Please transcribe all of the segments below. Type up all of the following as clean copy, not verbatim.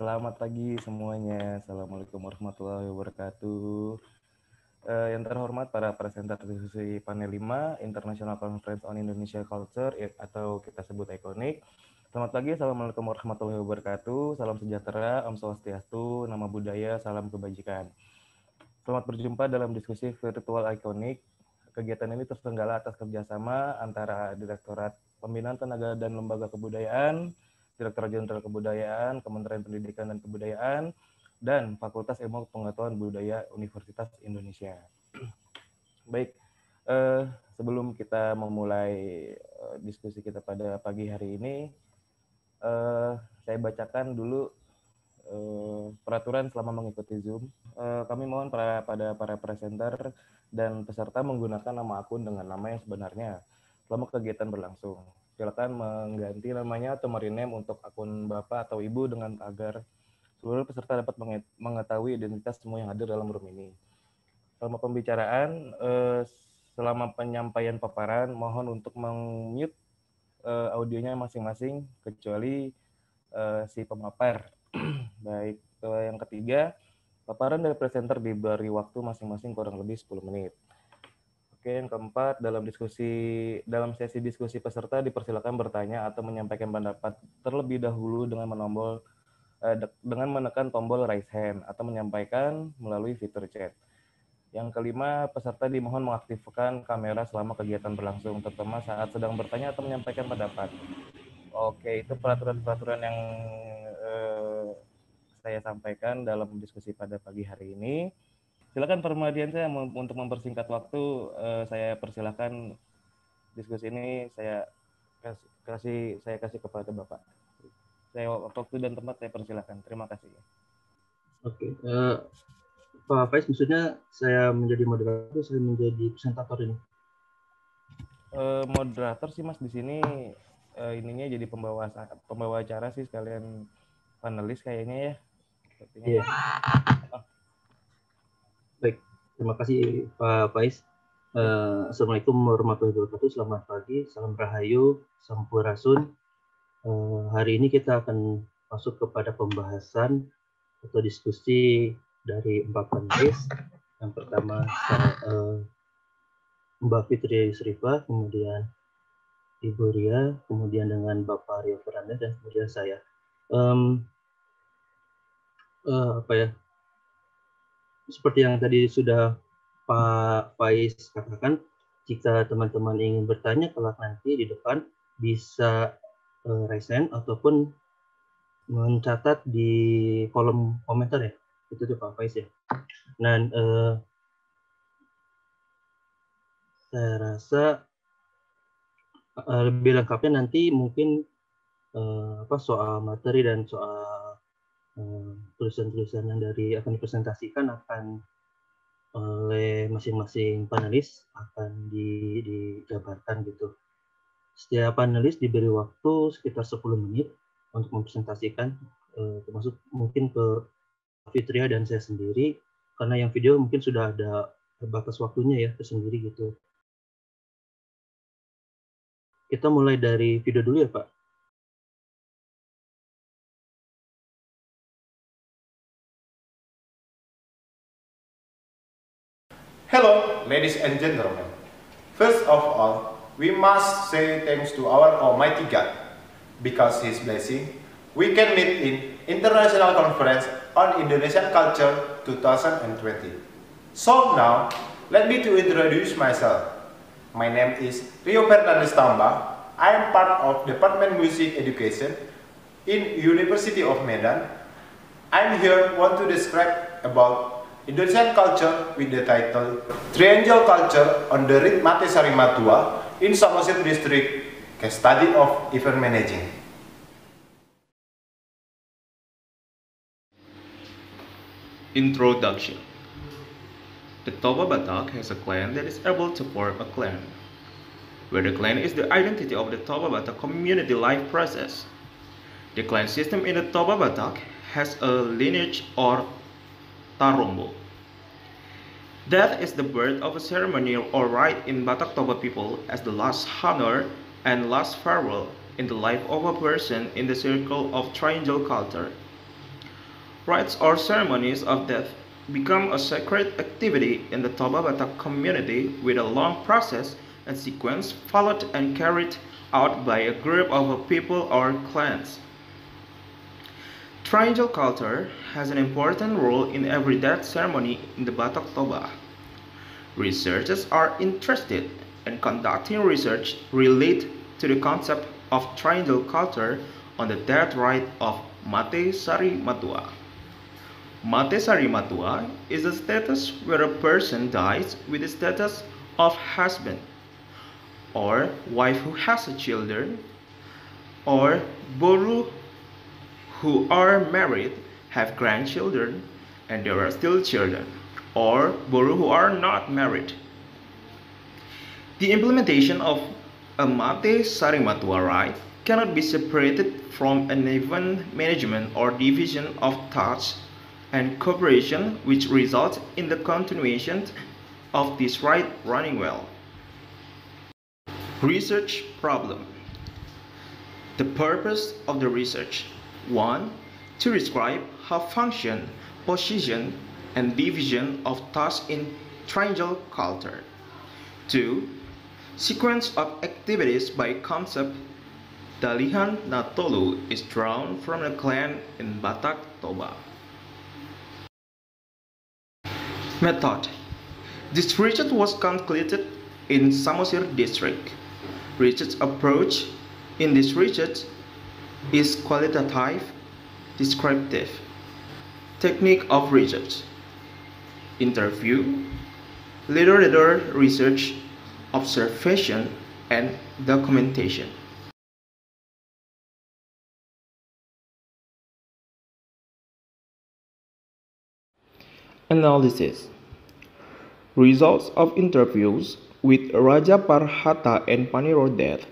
Selamat pagi semuanya. Assalamualaikum warahmatullahi wabarakatuh. Yang terhormat para presenter diskusi panel 5 International Conference on Indonesia Culture atau kita sebut ICONIC. Selamat pagi, Assalamualaikum warahmatullahi wabarakatuh. Salam sejahtera, Om Swastiastu, Nama Budaya, Salam Kebajikan. Selamat berjumpa dalam diskusi virtual ICONIC. Kegiatan ini terselenggara atas kerjasama antara Direktorat Pembinaan Tenaga dan Lembaga Kebudayaan, Direktorat Jenderal Kebudayaan, Kementerian Pendidikan dan Kebudayaan, dan Fakultas Ilmu Pengetahuan Budaya Universitas Indonesia. Baik, sebelum kita memulai diskusi kita pada pagi hari ini, saya bacakan dulu peraturan selama mengikuti Zoom. Kami mohon pada para presenter dan peserta menggunakan nama akun dengan nama yang sebenarnya selama kegiatan berlangsung. Silakan mengganti namanya atau merename untuk akun Bapak atau Ibu dengan agar seluruh peserta dapat mengetahui identitas semua yang hadir dalam room ini. Selama pembicaraan, selama penyampaian paparan, mohon untuk meng-mute audionya masing-masing kecuali si pemapar. Baik, yang ketiga, paparan dari presenter diberi waktu masing-masing kurang lebih 10 menit. Oke, yang keempat, dalam sesi diskusi peserta dipersilakan bertanya atau menyampaikan pendapat terlebih dahulu dengan menekan tombol raise hand atau menyampaikan melalui fitur chat. Yang kelima, peserta dimohon mengaktifkan kamera selama kegiatan berlangsung, terutama saat sedang bertanya atau menyampaikan pendapat. Oke, itu peraturan-peraturan yang saya sampaikan dalam diskusi pada pagi hari ini. Silakan Permadiansyah untuk mempersingkat waktu, saya persilakan diskusi ini saya kasih kepada Bapak. Saya waktu dan tempat saya persilakan. Terima kasih. Oke, Pak Faiz, maksudnya saya menjadi moderator, saya menjadi presentator ini. Moderator sih Mas di sini ininya jadi pembawa acara sih sekalian panelis kayaknya ya. Iya. Baik, terima kasih Pak Faiz. Assalamualaikum warahmatullahi wabarakatuh. Selamat pagi, salam rahayu, sampurasun. Hari ini kita akan masuk kepada pembahasan atau diskusi dari 4 panelis. Yang pertama Mbak Fitri Srifa, kemudian Ibu Ria, kemudian dengan Bapak Rio Fernanda, dan kemudian saya. Seperti yang tadi sudah Pak Faiz katakan, jika teman-teman ingin bertanya kelak nanti di depan bisa raise hand ataupun mencatat di kolom komentar ya. Itu tuh Pak Faiz ya. Nah, saya rasa lebih lengkapnya nanti mungkin soal materi dan soal tulisan-tulisan yang akan dipresentasikan akan oleh masing-masing panelis akan dijabarkan gitu. Setiap panelis diberi waktu sekitar 10 menit untuk mempresentasikan, termasuk mungkin ke Fitria dan saya sendiri, karena yang video mungkin sudah ada batas waktunya ya tersendiri gitu. Kita mulai dari video dulu ya Pak. Hello, ladies and gentlemen. First of all, we must say thanks to our Almighty God, because His blessing, we can meet in International Conference on Indonesian Culture 2020. So now, let me to introduce myself. My name is Rio Fernandez Tamba. I am part of Department Music Education in University of Medan. I'm here want to describe about Indonesian culture with the title Triangle Culture on the Rit Mate Sarimatua in Samosir District, case study of event managing. Introduction. The Toba Batak has a clan that is able to form a clan, where the clan is the identity of the Toba Batak community life process. The clan system in the Toba Batak has a lineage or tarombo. Death is the birth of a ceremonial or rite in Batak Toba people as the last honor and last farewell in the life of a person in the circle of triangle culture. Rites or ceremonies of death become a sacred activity in the Toba Batak community with a long process and sequence followed and carried out by a group of people or clans. Triangle culture has an important role in every death ceremony in the Batak Toba. Researchers are interested in conducting research related to the concept of triangle culture on the death rite of Mate Sari Matua. Mate Sari Matua is a status where a person dies with the status of husband or wife who has a children, or Boru who are married have grandchildren and there are still children, or Boru who are not married. The implementation of a Mate Sari Matua rite cannot be separated from an event management or division of tasks and cooperation which results in the continuation of this rite running well. Research problem. The purpose of the research. 1. To describe how function, position, and division of tasks in triangle culture. 2. Sequence of activities by concept. Dalihan Natolu is drawn from a clan in Batak Toba. Method. This research was concluded in Samosir district. Research approach in this research is qualitative, descriptive. Technique of research. Interview, literature research, observation, and documentation. Analysis. Results of interviews with Raja Parhata and Paniro death.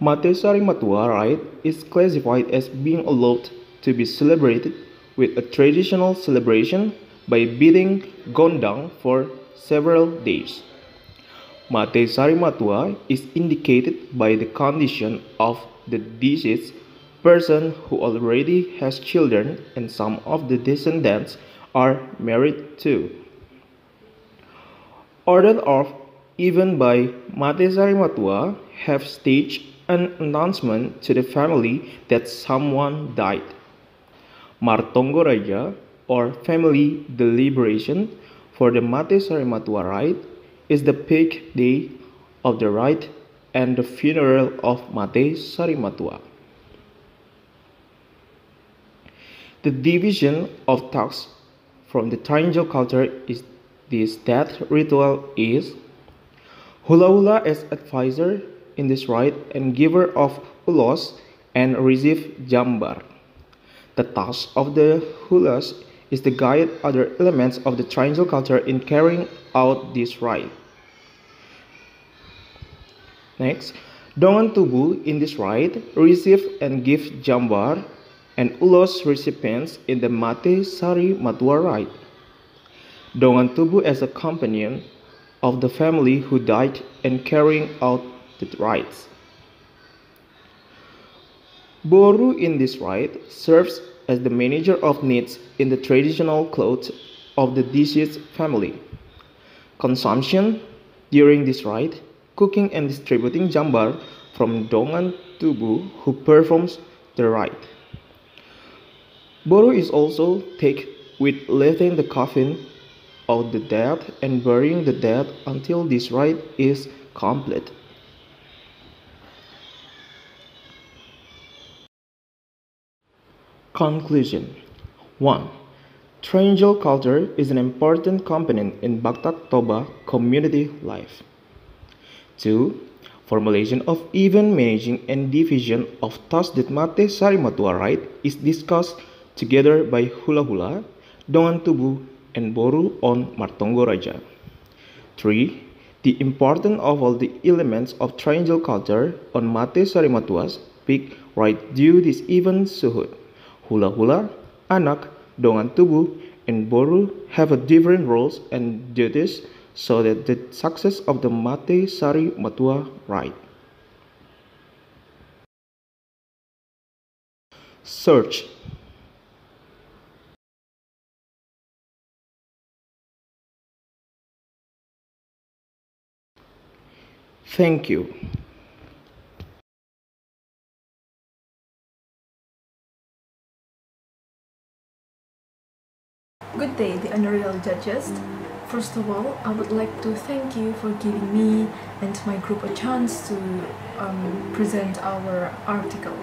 Mate Sari Matua rite is classified as being allowed to be celebrated with a traditional celebration by beating gondang for several days. Mate Sari Matua is indicated by the condition of the deceased person who already has children and some of the descendants are married too. Ordered off even by Mate Sari Matua have staged an announcement to the family that someone died. Martongo Raja or family deliberation for the Mate Sari Matua rite is the peak day of the rite and the funeral of Mate Sari Matua. The division of tasks from the triangle culture is this death ritual is hula hula as advisor in this rite and giver of ulos and receive jambar. The task of the hulas is to guide other elements of the triangle culture in carrying out this rite. Next, Dongan Tubu in this rite receive and give jambar and ulos recipients in the Mate Sari Matua rite. Dongan Tubu as a companion of the family who died and carrying out the rites. Boru in this rite serves as the manager of needs in the traditional clothes of the deceased family. Consumption during this rite, cooking and distributing jambar from Dongan Tubu who performs the rite. Boru is also taken with lifting the coffin of the dead and burying the dead until this rite is complete. Conclusion. 1. Triangle culture is an important component in Batak Toba community life. 2. Formulation of event managing and division of tasks that Mate Sari Matua rite is discussed together by Hula Hula, Dongan Tubu, and Boru on Martongo Raja. 3. The importance of all the elements of triangle culture on Mate Sari Matua's peak rite due this event suhud. Hula Hula, Anak, Dongan Tubu, and Boru have a different roles and duties so that the success of the Mate Sari Matua rite. Search. Thank you. Good day, the honorable judges. First of all, I would like to thank you for giving me and my group a chance to present our article.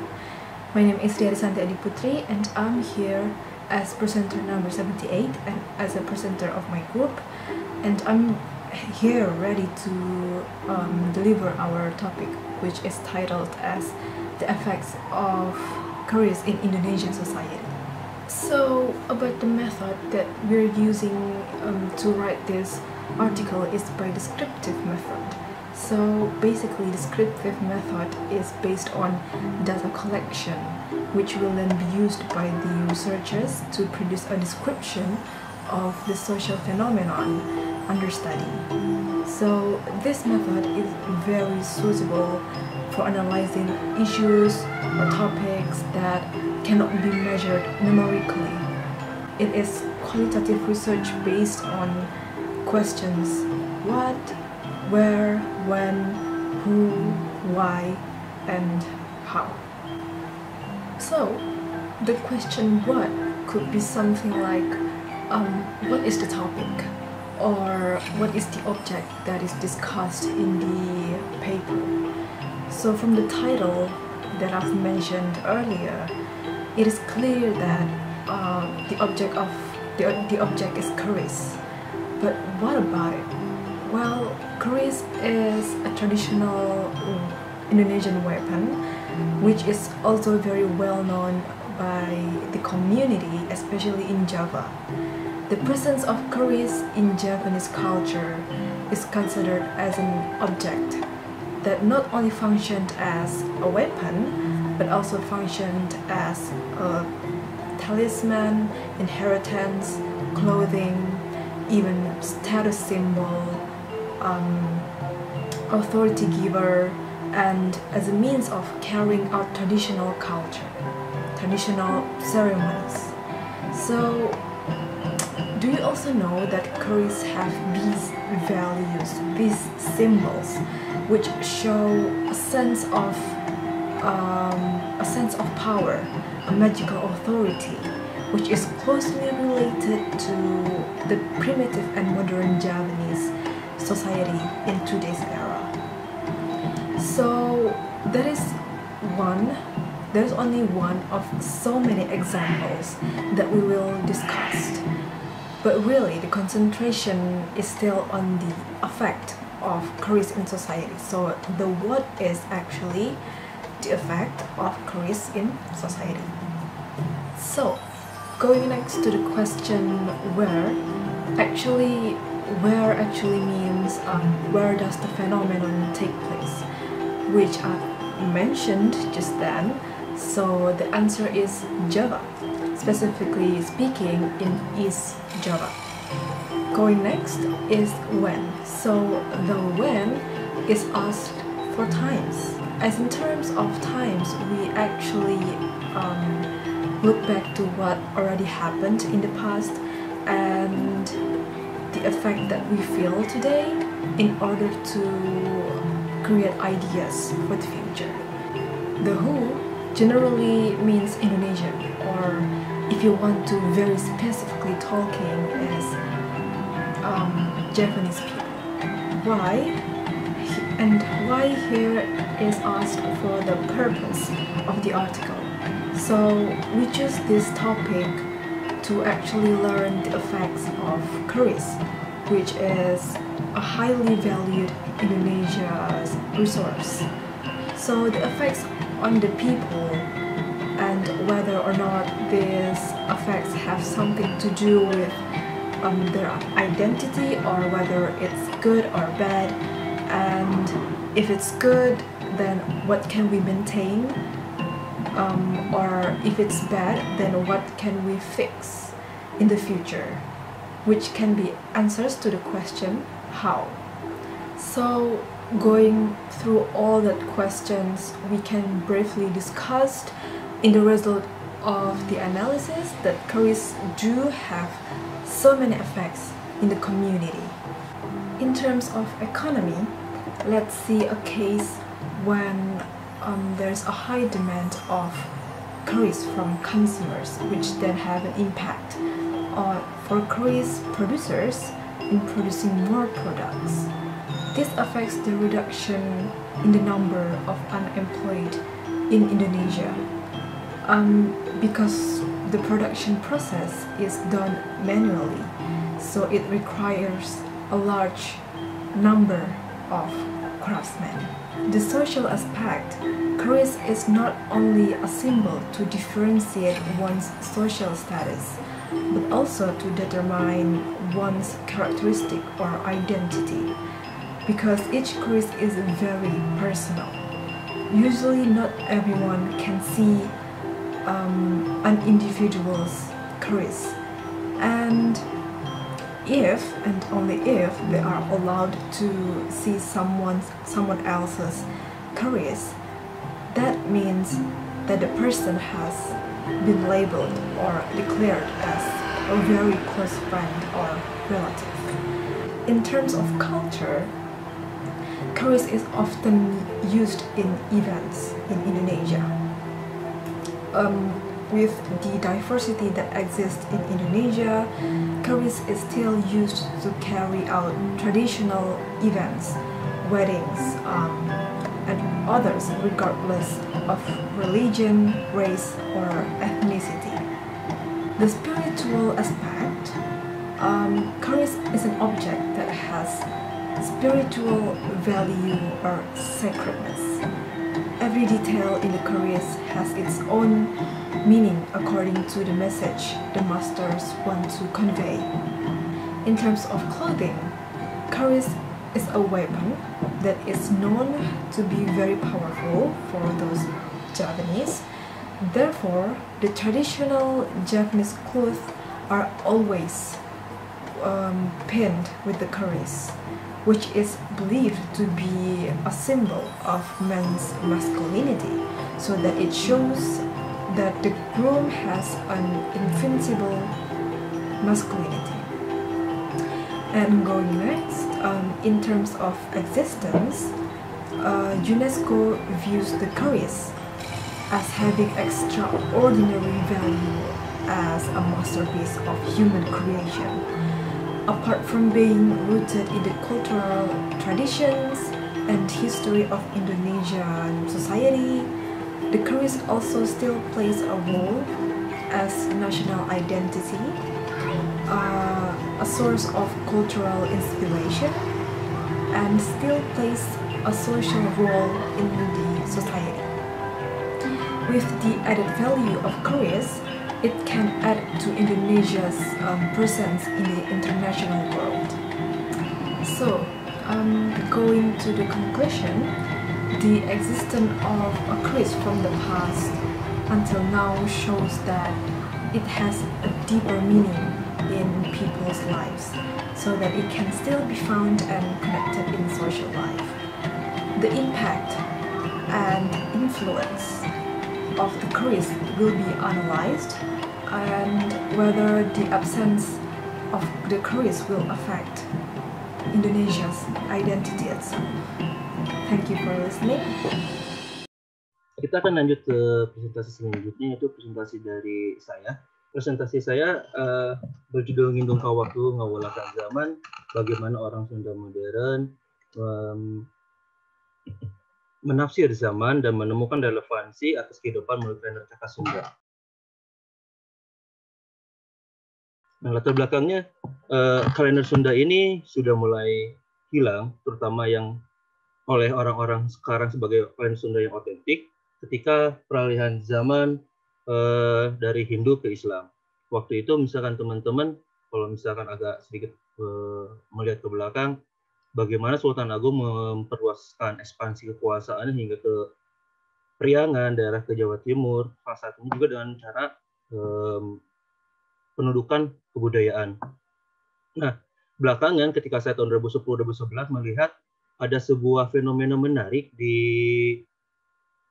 My name is Riari Santi Adiputri and I'm here as presenter number 78 and as a presenter of my group, and I'm here ready to deliver our topic, which is titled as the effects of careers in Indonesian society. So about the method that we're using to write this article is by descriptive method. So basically descriptive method is based on data collection, which will then be used by the researchers to produce a description of the social phenomenon under study. So this method is very suitable for analyzing issues or topics that cannot be measured numerically. It is qualitative research based on questions what, where, when, who, why, and how. So the question what could be something like what is the topic, or what is the object that is discussed in the paper. So from the title that I've mentioned earlier, it is clear that the object is keris. But what about it? Well, keris is a traditional Indonesian weapon, which is also very well known by the community, especially in Java. The presence of keris in Javanese culture is considered as an object that not only functioned as a weapon, but also functioned as a talisman, inheritance, clothing, even status symbol, authority giver, and as a means of carrying out traditional culture, traditional ceremonies. So, do you also know that keris have these values, these symbols, which show a sense of power, a magical authority, which is closely related to the primitive and modern Javanese society in today's era. So there's only one of so many examples that we will discuss. But really, the concentration is still on the effect of keris in society. So the what is actually the effect of keris in society. So going next to the question where actually means where does the phenomenon take place, which I mentioned just then. So the answer is Java, specifically speaking in East Java. Going next is when. So the when is asked for times. As in terms of times, we actually look back to what already happened in the past and the effect that we feel today in order to create ideas for the future. The who generally means Indonesian, or if you want to very specifically talking is Japanese people. Why? And why here is asked for the purpose of the article. So we choose this topic to actually learn the effects of keris, which is a highly valued Indonesia's resource. So the effects on the people and whether or not these effects have something to do with their identity, or whether it's good or bad, and if it's good, then what can we maintain, or if it's bad, then what can we fix in the future, which can be answers to the question how. So going through all that questions, we can briefly discuss in the result of the analysis that keris do have so many effects in the community. In terms of economy, let's see a case when there's a high demand of curries from consumers, which then have an impact for curries producers in producing more products. This affects the reduction in the number of unemployed in Indonesia because the production process is done manually, so it requires a large number of craftsmen. The social aspect, curries is not only a symbol to differentiate one's social status, but also to determine one's characteristic or identity, because each curries is very personal. Usually not everyone can see an individual's curries, and if and only if they are allowed to see someone else's curries, that means that the person has been labeled or declared as a very close friend or relative. In terms of culture, curries is often used in events in Indonesia. With the diversity that exists in Indonesia, curries is still used to carry out traditional events, weddings, and others regardless of religion, race, or ethnicity. The spiritual aspect, curries is an object that has spiritual value or sacredness. Every detail in the curries has its own meaning according to the message the masters want to convey. In terms of clothing, curries is a weapon that is known to be very powerful for those Javanese. Therefore, the traditional Javanese clothes are always pinned with the curries, which is believed to be a symbol of men's masculinity, so that it shows that the groom has an invincible masculinity. And going next, in terms of existence, UNESCO views the curries as having extraordinary value as a masterpiece of human creation. Apart from being rooted in the cultural traditions and history of Indonesian society, the curries also still plays a role as national identity, a source of cultural inspiration, and still plays a social role in the society. With the added value of curries, it can add to Indonesia's presence in the international world. So, going to the conclusion, the existence of a curries from the past until now shows that it has a deeper meaning in people's lives, so that it can still be found and connected in social life. The impact and influence of the curries will be analyzed, and whether the absence of the curries will affect Indonesia's identity itself. Thank you for listening. Kita akan lanjut ke presentasi selanjutnya, yaitu presentasi dari saya. Presentasi saya berjudul Ngindung Ka Waktu Ngawalakan Zaman, bagaimana orang Sunda modern menafsir zaman dan menemukan relevansi atas kehidupan melalui kalender Caka Sunda. Nah, latar belakangnya, kalender Sunda ini sudah mulai hilang, terutama yang oleh orang-orang sekarang sebagai kalender Sunda yang otentik, ketika peralihan zaman dari Hindu ke Islam. Waktu itu misalkan teman-teman, kalau misalkan agak sedikit melihat ke belakang, bagaimana Sultan Agung memperluaskan ekspansi kekuasaan hingga ke Priangan, daerah ke Jawa Timur, salah satunya juga dengan cara pendudukan kebudayaan. Nah, belakangan ketika saya tahun 2010-2011 melihat ada sebuah fenomena menarik di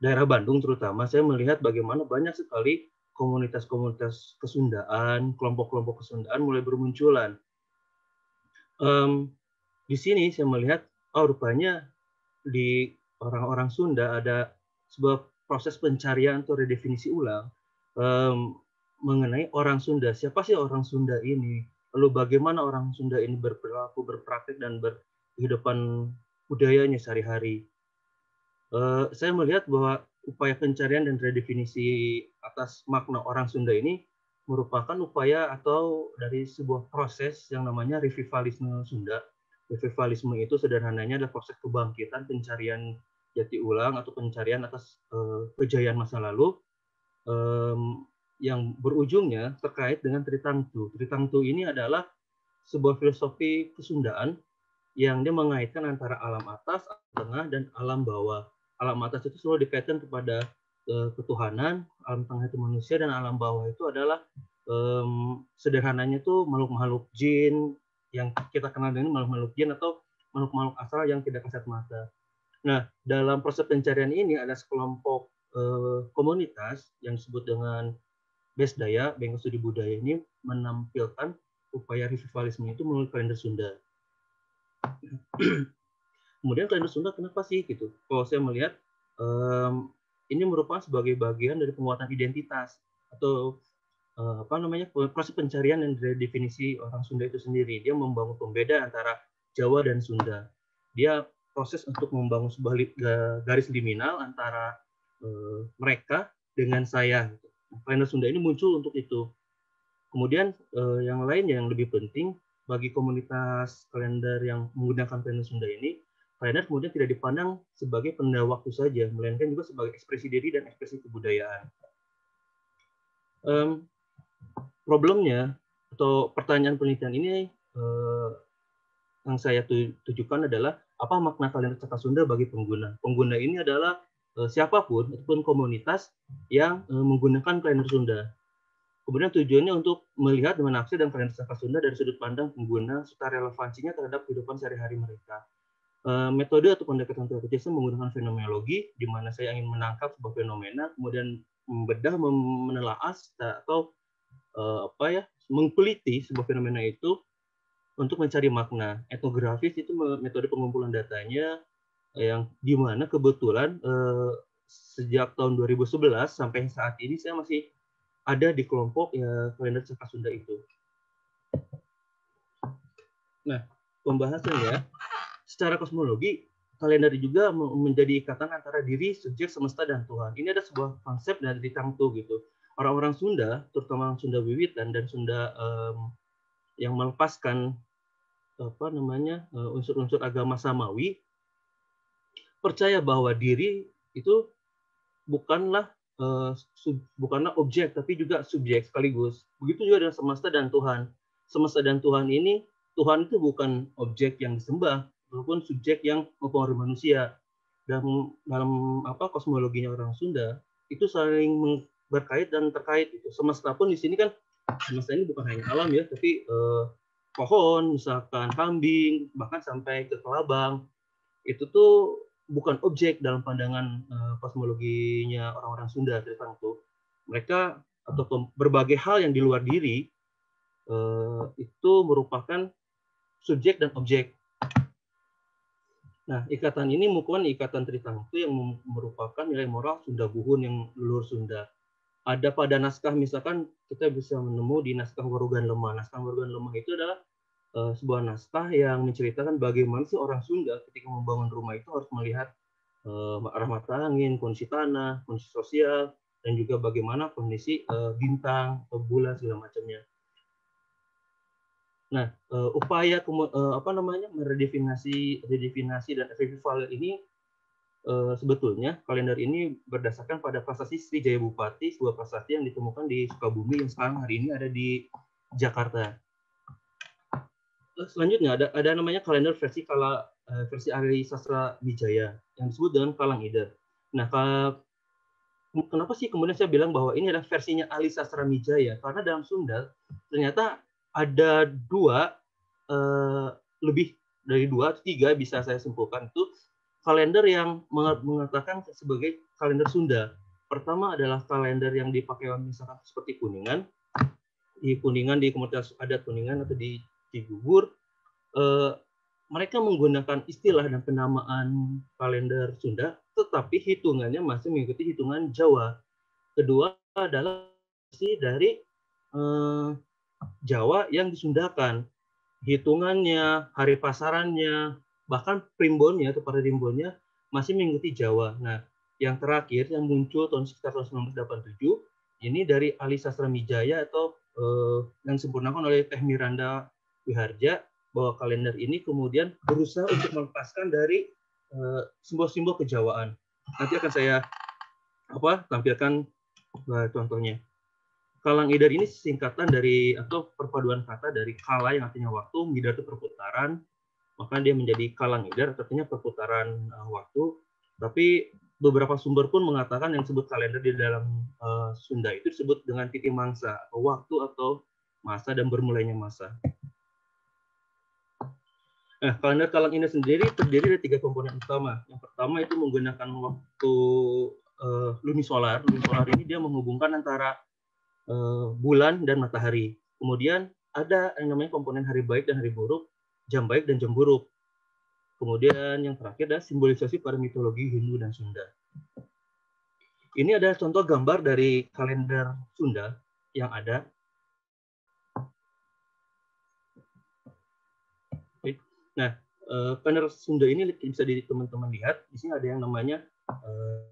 daerah Bandung terutama, saya melihat bagaimana banyak sekali komunitas-komunitas kesundaan, kelompok-kelompok kesundaan mulai bermunculan. Di sini saya melihat, rupanya di orang-orang Sunda ada sebuah proses pencarian atau redefinisi ulang mengenai orang Sunda. Siapa sih orang Sunda ini? Lalu bagaimana orang Sunda ini berperilaku, berpraktik, dan berkehidupan budayanya sehari-hari. Saya melihat bahwa upaya pencarian dan redefinisi atas makna orang Sunda ini merupakan upaya atau dari sebuah proses yang namanya revivalisme Sunda. Revivalisme itu sederhananya adalah proses kebangkitan, pencarian jati ulang atau pencarian atas kejayaan masa lalu yang berujungnya terkait dengan Tritangtu. Tritangtu ini adalah sebuah filosofi kesundaan yang dia mengaitkan antara alam atas, alam tengah, dan alam bawah. Alam atas itu selalu dikaitkan kepada ketuhanan, alam tengah itu manusia, dan alam bawah itu adalah sederhananya itu makhluk-makhluk jin yang kita kenal dengan makhluk-makhluk jin atau makhluk-makhluk astral yang tidak kasat mata. Nah, dalam proses pencarian ini ada sekelompok komunitas yang disebut dengan Besdaya, Bengkel Studi Budaya ini menampilkan upaya revivalisme itu melalui kalender Sunda. Kemudian kalender Sunda kenapa sih gitu? Kalau saya melihat ini merupakan sebagai bagian dari penguatan identitas atau proses pencarian dan definisi orang Sunda itu sendiri. Dia membangun pembeda antara Jawa dan Sunda. Dia proses untuk membangun sebuah garis liminal antara mereka dengan saya. Kalender Sunda ini muncul untuk itu. Kemudian yang lain yang lebih penting bagi komunitas kalender yang menggunakan kalender Sunda ini, kalender kemudian tidak dipandang sebagai penanda waktu saja, melainkan juga sebagai ekspresi diri dan ekspresi kebudayaan. Problemnya atau pertanyaan penelitian ini yang saya tujukan adalah apa makna kalender Cakra Sunda bagi pengguna. Pengguna ini adalah siapapun ataupun komunitas yang menggunakan kalender Sunda. Kemudian tujuannya untuk melihat dan menafsir dan kalender Cakra Sunda dari sudut pandang pengguna serta relevansinya terhadap kehidupan sehari-hari mereka. Metode atau pendekatan teoritis menggunakan fenomenologi, di mana saya ingin menangkap sebuah fenomena, kemudian membedah, menelaah atau mengkuliti sebuah fenomena itu untuk mencari makna. Etnografis itu metode pengumpulan datanya, yang di mana kebetulan sejak tahun 2011 sampai saat ini saya masih ada di kelompok kalender Cakra Sunda itu. Nah, pembahasannya secara kosmologi, kalender juga menjadi ikatan antara diri, subjek, semesta, dan Tuhan. Ini ada sebuah konsep dari Tritangtu gitu. Orang-orang Sunda, terutama Sunda Wiwitan dan Sunda yang melepaskan unsur-unsur agama Samawi, percaya bahwa diri itu bukanlah objek, tapi juga subjek sekaligus. Begitu juga dengan semesta dan Tuhan. Semesta dan Tuhan ini, Tuhan itu bukan objek yang disembah, walaupun subjek yang mempengaruhi manusia. Dalam kosmologinya orang Sunda, itu saling berkait dan terkait. Semesta pun di sini kan, semesta ini bukan hanya alam ya, tapi pohon, misalkan kambing, bahkan sampai ke kelabang, itu tuh bukan objek dalam pandangan kosmologinya orang-orang Sunda tertentu. Mereka atau berbagai hal yang di luar diri itu merupakan subjek dan objek. Nah, ikatan ini merupakan ikatan Tritangtu yang merupakan nilai moral Sunda Buhun yang leluhur Sunda. Ada pada naskah, misalkan kita bisa menemu di naskah Warugan Lemah. Naskah Warugan Lemah itu adalah sebuah naskah yang menceritakan bagaimana sih orang Sunda ketika membangun rumah itu harus melihat arah mata angin, kondisi tanah, kondisi sosial, dan juga bagaimana kondisi bintang, bulan, segala macamnya. Nah, upaya meredefinasi dan revival ini sebetulnya kalender ini berdasarkan pada prasasti Sri Jaya Bupati, sebuah prasasti yang ditemukan di Sukabumi yang sekarang hari ini ada di Jakarta. Selanjutnya ada namanya kalender versi Ali Sastra Wijaya yang disebut dengan Kalang Ida. Nah, kenapa sih kemudian saya bilang bahwa ini adalah versinya Ali Sastra Wijaya? Karena dalam Sunda ternyata ada lebih dari 2 atau 3 bisa saya simpulkan itu kalender yang mengatakan sebagai kalender Sunda. Pertama adalah kalender yang dipakai misalkan seperti Kuningan. Di komunitas adat Kuningan atau di Cigugur, mereka menggunakan istilah dan penamaan kalender Sunda, tetapi hitungannya masih mengikuti hitungan Jawa. Kedua adalah dari Jawa yang disundakan. Hitungannya, hari pasarannya, bahkan primbonnya atau paradimbonnya masih mengikuti Jawa. Nah, yang terakhir yang muncul sekitar tahun 1987 ini dari Ali Sastramijaya atau yang disempurnakan oleh Teh Miranda Wiharja, bahwa kalender ini kemudian berusaha untuk melepaskan dari simbol-simbol kejawaan. Nanti akan saya tampilkan contohnya. Kalang Idar ini singkatan dari atau perpaduan kata dari kala yang artinya waktu, Idar itu perputaran, maka dia menjadi Kalang Idar artinya perputaran waktu. Tapi beberapa sumber pun mengatakan yang disebut kalender di dalam Sunda itu disebut dengan titi mangsa, atau waktu atau masa dan bermulainya masa. Nah, kalender Kalang Idar sendiri terdiri dari 3 komponen utama. Yang pertama itu menggunakan waktu lunisolar. Lunisolar ini dia menghubungkan antara bulan dan matahari. Kemudian ada yang namanya komponen hari baik dan hari buruk, jam baik dan jam buruk. Kemudian yang terakhir adalah simbolisasi pada mitologi Hindu dan Sunda. Ini ada contoh gambar dari kalender Sunda yang ada. Nah, kalender Sunda ini bisa teman-teman lihat. Di sini ada yang namanya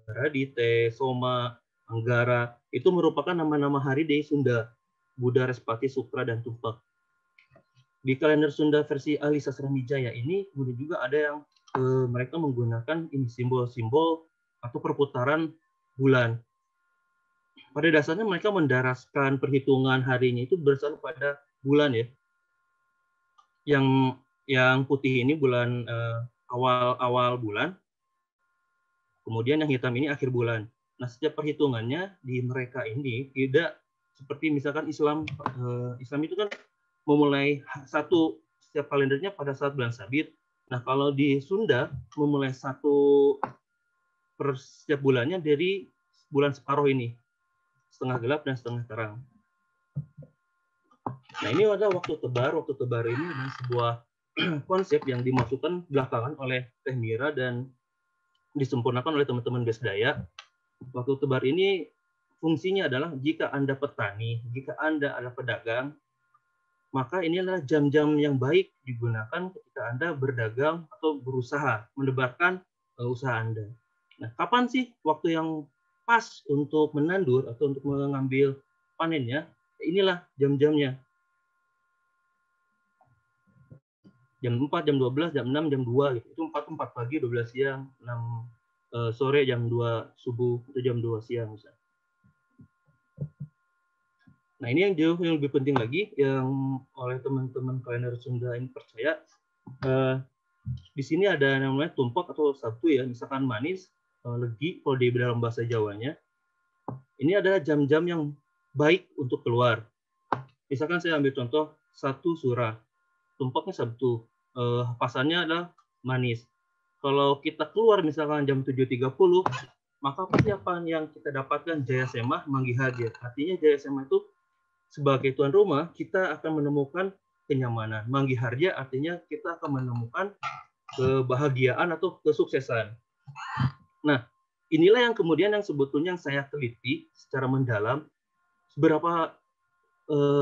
Radite, Soma, Anggara, itu merupakan nama-nama hari di Sunda, Buddha, Respati, Supra, dan Tumpak. Di kalender Sunda versi Ali Sastramijaya ini kemudian juga ada yang mereka menggunakan ini simbol-simbol atau perputaran bulan. Pada dasarnya mereka mendaraskan perhitungan harinya itu berdasarkan pada bulan ya. Yang putih ini bulan awal bulan, kemudian yang hitam ini akhir bulan. Nah, setiap perhitungannya di mereka ini tidak seperti misalkan Islam itu kan memulai setiap kalendernya pada saat bulan Sabit. Nah, kalau di Sunda memulai per setiap bulannya dari bulan separuh ini, setengah gelap dan setengah terang. Nah, ini ada waktu tebar. Waktu tebar ini adalah sebuah konsep yang dimasukkan belakangan oleh Teh Mira dan disempurnakan oleh teman-teman Besdaya. Waktu tebar ini fungsinya adalah jika Anda petani, jika Anda adalah pedagang, maka ini adalah jam-jam yang baik digunakan ketika Anda berdagang atau berusaha, menebarkan usaha Anda. Nah, kapan sih waktu yang pas untuk menandur atau untuk mengambil panennya? Inilah jam-jamnya. Jam 4, jam 12, jam 6, jam 2 gitu. Itu 4 pagi, 12 siang, 6 sore, jam 2 subuh, atau jam 2 siang misalnya. Nah, ini yang jauh yang lebih penting lagi yang oleh teman-teman kalender Sunda ini percaya. Di sini ada namanya tumpak atau sabtu ya, misalkan manis, legi kalau di dalam bahasa Jawanya. Ini adalah jam-jam yang baik untuk keluar. Misalkan saya ambil contoh 1 Surah. Tumpaknya Sabtu, pasannya adalah manis. Kalau kita keluar misalkan jam 7.30, maka persiapan yang kita dapatkan Jaya Semah Manggi Hadir. Artinya Jaya Semah itu sebagai tuan rumah, kita akan menemukan kenyamanan. Manggi Harja artinya kita akan menemukan kebahagiaan atau kesuksesan. Nah, inilah yang kemudian yang sebetulnya yang saya teliti secara mendalam, seberapa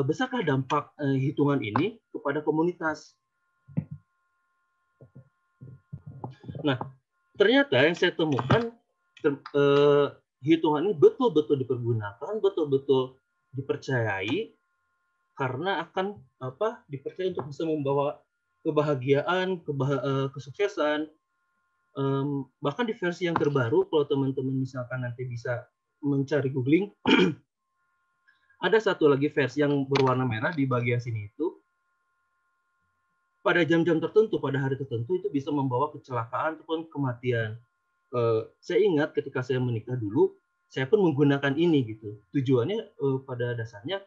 besarkah dampak hitungan ini kepada komunitas. Nah, ternyata yang saya temukan hitungan ini betul-betul dipergunakan, betul-betul dipercayai karena akan dipercaya untuk bisa membawa kebahagiaan, kesuksesan. Bahkan di versi yang terbaru, kalau teman-teman misalkan nanti bisa mencari googling, ada satu lagi versi yang berwarna merah di bagian sini itu, pada jam-jam tertentu, pada hari tertentu itu bisa membawa kecelakaan ataupun kematian. Saya ingat ketika saya menikah dulu, saya pun menggunakan ini gitu. Tujuannya pada dasarnya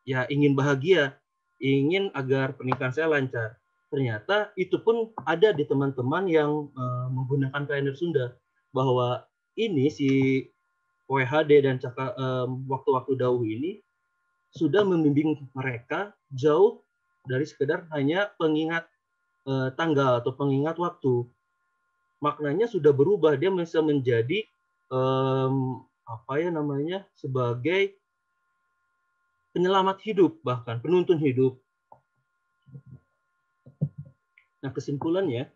ya ingin bahagia, ingin agar pernikahan saya lancar. Ternyata itu pun ada di teman-teman yang menggunakan kalender Sunda, bahwa ini si WHD dan waktu-waktu dahulu ini sudah membimbing mereka jauh dari sekedar hanya pengingat tanggal atau pengingat waktu. Maknanya sudah berubah, dia bisa menjadi sebagai penyelamat hidup, bahkan penuntun hidup. Nah, kesimpulannya,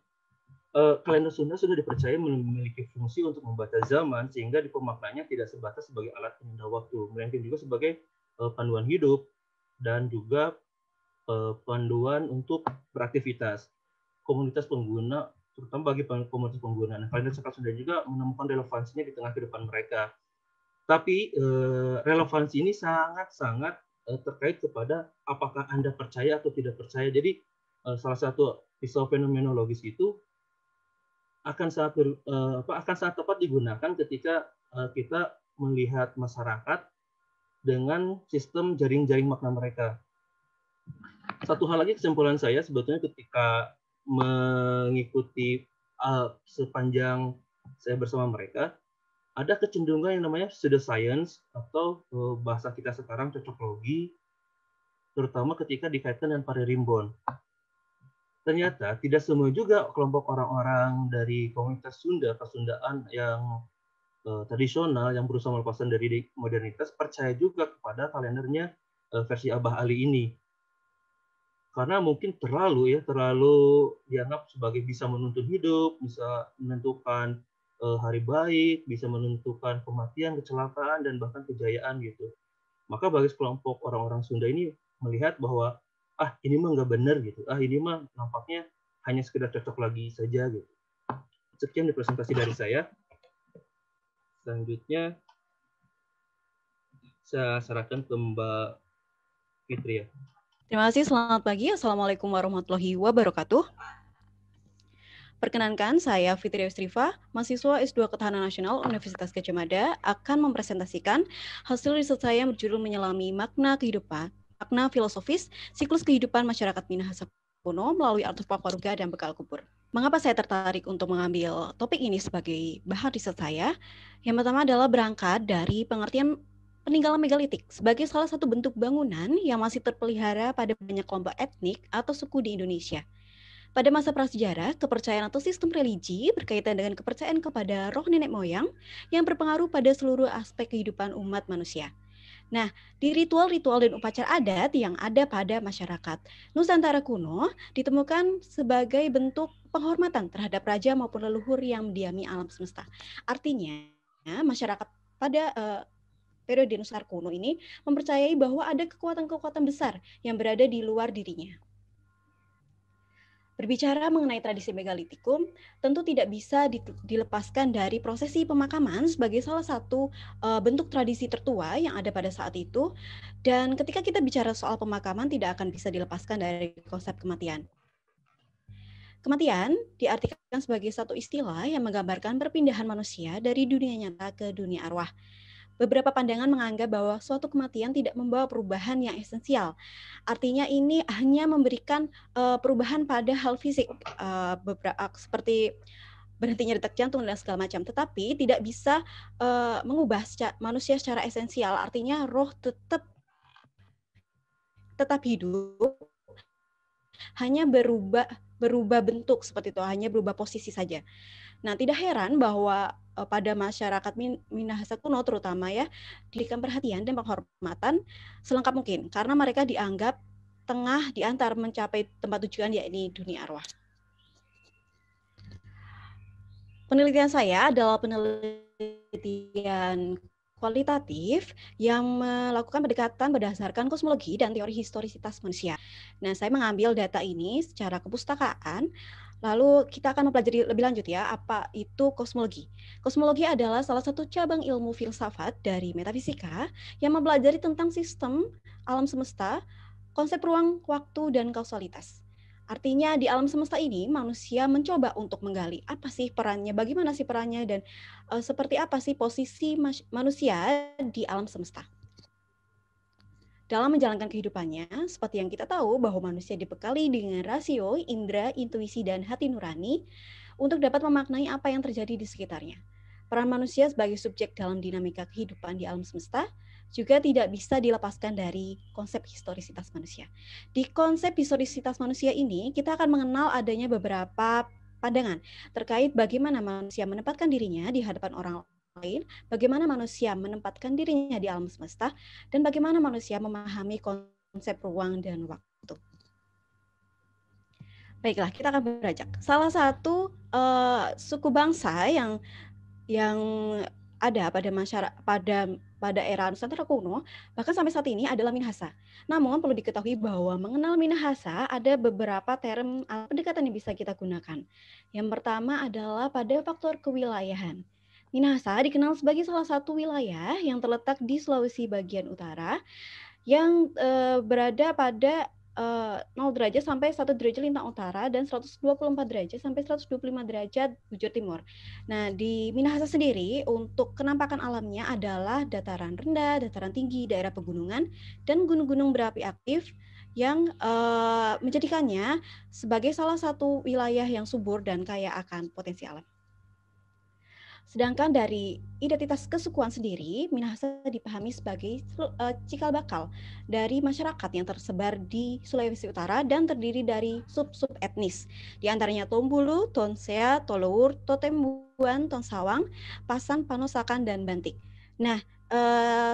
kalender Sunda sudah dipercaya memiliki fungsi untuk membaca zaman, sehingga pemaknanya tidak sebatas sebagai alat penanda waktu, melainkan juga sebagai panduan hidup dan juga panduan untuk beraktivitas. Komunitas pengguna, terutama bagi komunitas pengguna. Nah, kalender zakat Sunda juga menemukan relevansinya di tengah kehidupan mereka. Tapi relevansi ini sangat-sangat terkait kepada apakah Anda percaya atau tidak percaya. Jadi salah satu pisau fenomenologis itu akan sangat tepat digunakan ketika kita melihat masyarakat dengan sistem jaring-jaring makna mereka. Satu hal lagi, kesimpulan saya sebetulnya ketika mengikuti sepanjang saya bersama mereka, ada kecenderungan yang namanya pseudoscience atau bahasa kita sekarang cocoklogi, terutama ketika dikaitkan dengan paririmbon. Ternyata tidak semua juga kelompok orang-orang dari komunitas Sunda, Kesundaan yang tradisional yang berusaha melepaskan dari modernitas percaya juga kepada kalendernya versi Abah Ali ini. Karena mungkin terlalu dianggap sebagai bisa menuntun hidup, bisa menentukan hari baik, bisa menentukan kematian, kecelakaan, dan bahkan kejayaan gitu. Maka bagi sekelompok orang-orang Sunda ini melihat bahwa ini mah nggak benar gitu, ini mah nampaknya hanya sekedar cocok lagi saja gitu. Sekian di presentasi dari saya. Selanjutnya saya serahkan ke Mbak Fitri ya. Terima kasih, selamat pagi. Assalamualaikum warahmatullahi wabarakatuh. Perkenankan, saya Fitri Estrifa, mahasiswa S2 Ketahanan Nasional Universitas Gadjah Mada, akan mempresentasikan hasil riset saya yang berjudul Menyelami Makna Kehidupan, Makna Filosofis, Siklus Kehidupan Masyarakat Minahasa Kuno melalui artefak warga dan bekal kubur. Mengapa saya tertarik untuk mengambil topik ini sebagai bahan riset saya? Yang pertama adalah berangkat dari pengertian peninggalan megalitik sebagai salah satu bentuk bangunan yang masih terpelihara pada banyak kelompok etnik atau suku di Indonesia. Pada masa prasejarah, kepercayaan atau sistem religi berkaitan dengan kepercayaan kepada roh nenek moyang yang berpengaruh pada seluruh aspek kehidupan umat manusia. Nah, di ritual-ritual dan upacara adat yang ada pada masyarakat Nusantara kuno ditemukan sebagai bentuk penghormatan terhadap raja maupun leluhur yang mendiami alam semesta. Artinya, masyarakat pada periode Nusantara kuno ini mempercayai bahwa ada kekuatan-kekuatan besar yang berada di luar dirinya. Berbicara mengenai tradisi megalitikum, tentu tidak bisa dilepaskan dari prosesi pemakaman sebagai salah satu bentuk tradisi tertua yang ada pada saat itu. Dan ketika kita bicara soal pemakaman, tidak akan bisa dilepaskan dari konsep kematian. Kematian diartikan sebagai satu istilah yang menggambarkan perpindahan manusia dari dunia nyata ke dunia arwah. Beberapa pandangan menganggap bahwa suatu kematian tidak membawa perubahan yang esensial. Artinya ini hanya memberikan perubahan pada hal fisik, seperti berhentinya detak jantung dan segala macam. Tetapi tidak bisa mengubah manusia secara esensial. Artinya roh tetap hidup, hanya berubah bentuk seperti itu, hanya berubah posisi saja. Nah, tidak heran bahwa pada masyarakat Minahasa kuno terutama ya, diberikan perhatian dan penghormatan selengkap mungkin karena mereka dianggap tengah di antara mencapai tempat tujuan yakni dunia arwah. Penelitian saya adalah penelitian kualitatif yang melakukan pendekatan berdasarkan kosmologi dan teori historisitas manusia. Nah, saya mengambil data ini secara kepustakaan. Lalu kita akan mempelajari lebih lanjut ya, apa itu kosmologi. Kosmologi adalah salah satu cabang ilmu filsafat dari metafisika yang mempelajari tentang sistem alam semesta, konsep ruang, waktu, dan kausalitas. Artinya di alam semesta ini manusia mencoba untuk menggali apa sih perannya, bagaimana sih perannya, dan seperti apa sih posisi manusia di alam semesta. Dalam menjalankan kehidupannya, seperti yang kita tahu bahwa manusia dibekali dengan rasio, indera, intuisi, dan hati nurani untuk dapat memaknai apa yang terjadi di sekitarnya. Peran manusia sebagai subjek dalam dinamika kehidupan di alam semesta juga tidak bisa dilepaskan dari konsep historisitas manusia. Di konsep historisitas manusia ini, kita akan mengenal adanya beberapa pandangan terkait bagaimana manusia menempatkan dirinya di hadapan orang lain, bagaimana manusia menempatkan dirinya di alam semesta, dan bagaimana manusia memahami konsep ruang dan waktu. Baiklah, kita akan beranjak. Salah satu suku bangsa yang ada pada masyarakat pada era Nusantara kuno, bahkan sampai saat ini adalah Minahasa. Namun perlu diketahui bahwa mengenal Minahasa ada beberapa term pendekatan yang bisa kita gunakan. Yang pertama adalah pada faktor kewilayahan. Minahasa dikenal sebagai salah satu wilayah yang terletak di Sulawesi bagian utara yang berada pada 0 derajat sampai 1 derajat lintang utara dan 124 derajat sampai 125 derajat bujur timur. Nah, di Minahasa sendiri untuk kenampakan alamnya adalah dataran rendah, dataran tinggi, daerah pegunungan, dan gunung-gunung berapi aktif yang menjadikannya sebagai salah satu wilayah yang subur dan kaya akan potensi alam. Sedangkan dari identitas kesukuan sendiri, Minahasa dipahami sebagai cikal bakal dari masyarakat yang tersebar di Sulawesi Utara dan terdiri dari sub-sub etnis. Di antaranya Tombulu, Tonsea, Tolour, Totembuan, Tonsawang, Pasan, Panosakan, dan Bantik. Nah,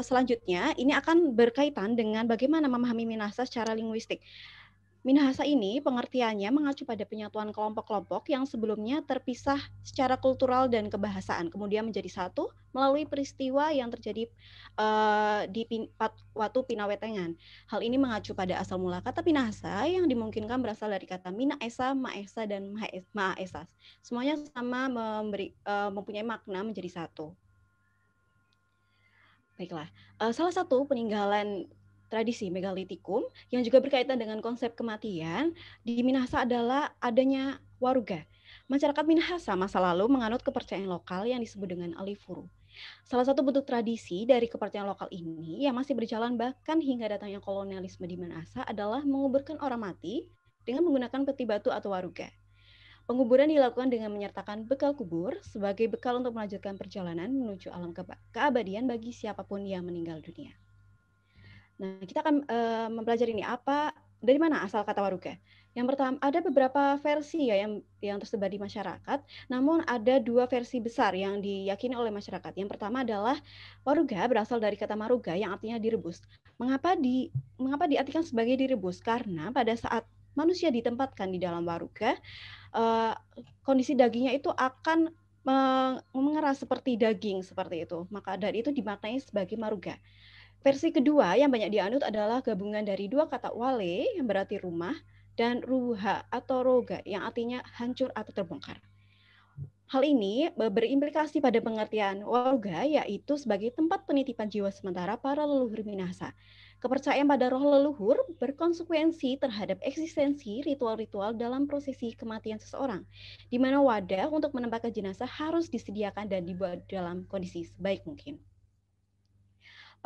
selanjutnya ini akan berkaitan dengan bagaimana memahami Minahasa secara linguistik. Minahasa ini pengertiannya mengacu pada penyatuan kelompok-kelompok yang sebelumnya terpisah secara kultural dan kebahasaan, kemudian menjadi satu melalui peristiwa yang terjadi di Watu Pinawetengan. Hal ini mengacu pada asal mula kata Minahasa yang dimungkinkan berasal dari kata Mina Esa, Maesa, dan Maha Esa. Semuanya sama mempunyai makna menjadi satu. Baiklah, salah satu peninggalan tradisi megalitikum yang juga berkaitan dengan konsep kematian di Minahasa adalah adanya waruga. Masyarakat Minahasa masa lalu menganut kepercayaan lokal yang disebut dengan alifuru. Salah satu bentuk tradisi dari kepercayaan lokal ini yang masih berjalan bahkan hingga datangnya kolonialisme di Minahasa adalah menguburkan orang mati dengan menggunakan peti batu atau waruga. Penguburan dilakukan dengan menyertakan bekal kubur sebagai bekal untuk melanjutkan perjalanan menuju alam keabadian bagi siapapun yang meninggal dunia. Nah, kita akan mempelajari ini dari mana asal kata waruga. Yang pertama, ada beberapa versi ya yang tersebar di masyarakat, namun ada dua versi besar yang diyakini oleh masyarakat. Yang pertama adalah waruga berasal dari kata maruga yang artinya direbus. Mengapa diartikan sebagai direbus? Karena pada saat manusia ditempatkan di dalam waruga, kondisi dagingnya itu akan mengeras seperti daging seperti itu. Maka dari itu dimaknai sebagai maruga. Versi kedua yang banyak dianut adalah gabungan dari dua kata wale yang berarti rumah dan ruha atau roga yang artinya hancur atau terbongkar. Hal ini berimplikasi pada pengertian waruga yaitu sebagai tempat penitipan jiwa sementara para leluhur Minahasa. Kepercayaan pada roh leluhur berkonsekuensi terhadap eksistensi ritual-ritual dalam prosesi kematian seseorang, di mana wadah untuk menempatkan jenazah harus disediakan dan dibuat dalam kondisi sebaik mungkin.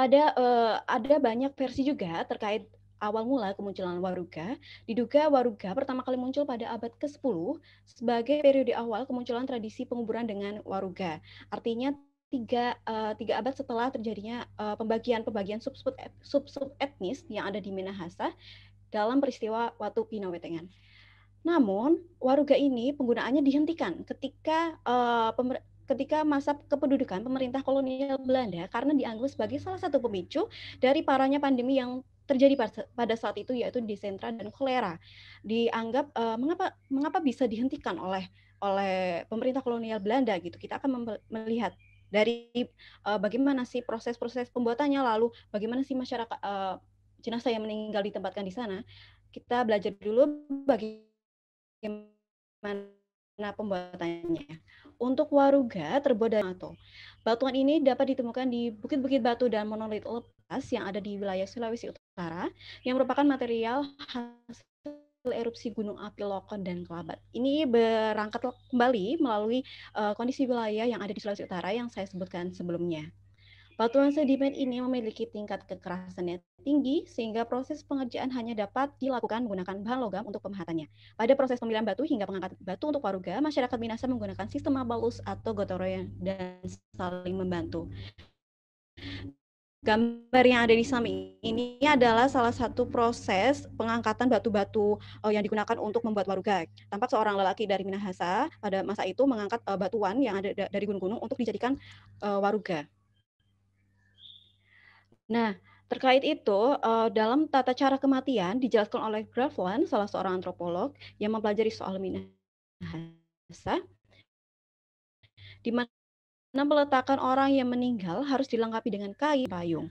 Ada banyak versi juga terkait awal mula kemunculan waruga. Diduga waruga pertama kali muncul pada abad ke-10 sebagai periode awal kemunculan tradisi penguburan dengan waruga. Artinya tiga abad setelah terjadinya pembagian sub-sub etnis yang ada di Minahasa dalam peristiwa Watu Pinawetengan. Namun waruga ini penggunaannya dihentikan ketika masa kependudukan pemerintah kolonial Belanda karena dianggap sebagai salah satu pemicu dari parahnya pandemi yang terjadi pada saat itu yaitu disentra dan kolera. Dianggap mengapa bisa dihentikan oleh pemerintah kolonial Belanda gitu. Kita akan melihat dari bagaimana sih proses-proses pembuatannya, lalu bagaimana sih masyarakat jenazah yang meninggal ditempatkan di sana. Kita belajar dulu bagaimana pembuatannya. Untuk waruga terbuat dari batu. Batuan ini dapat ditemukan di bukit-bukit batu dan monolit lepas yang ada di wilayah Sulawesi Utara yang merupakan material hasil erupsi gunung api Lokon dan Kelabat. Ini berangkat kembali melalui kondisi wilayah yang ada di Sulawesi Utara yang saya sebutkan sebelumnya. Batuan sedimen ini memiliki tingkat kekerasannya tinggi sehingga proses pengerjaan hanya dapat dilakukan menggunakan bahan logam untuk pemahatannya. Pada proses pemilihan batu hingga pengangkatan batu untuk waruga, masyarakat Minahasa menggunakan sistem abalus atau gotong royong dan saling membantu. gambar yang ada di samping ini adalah salah satu proses pengangkatan batu-batu yang digunakan untuk membuat waruga. Tampak seorang lelaki dari Minahasa pada masa itu mengangkat batuan yang ada dari gunung-gunung untuk dijadikan waruga. Nah, terkait itu, dalam tata cara kematian dijelaskan oleh Grafland, salah seorang antropolog yang mempelajari soal Minahasa, di mana peletakan orang yang meninggal harus dilengkapi dengan kain payung.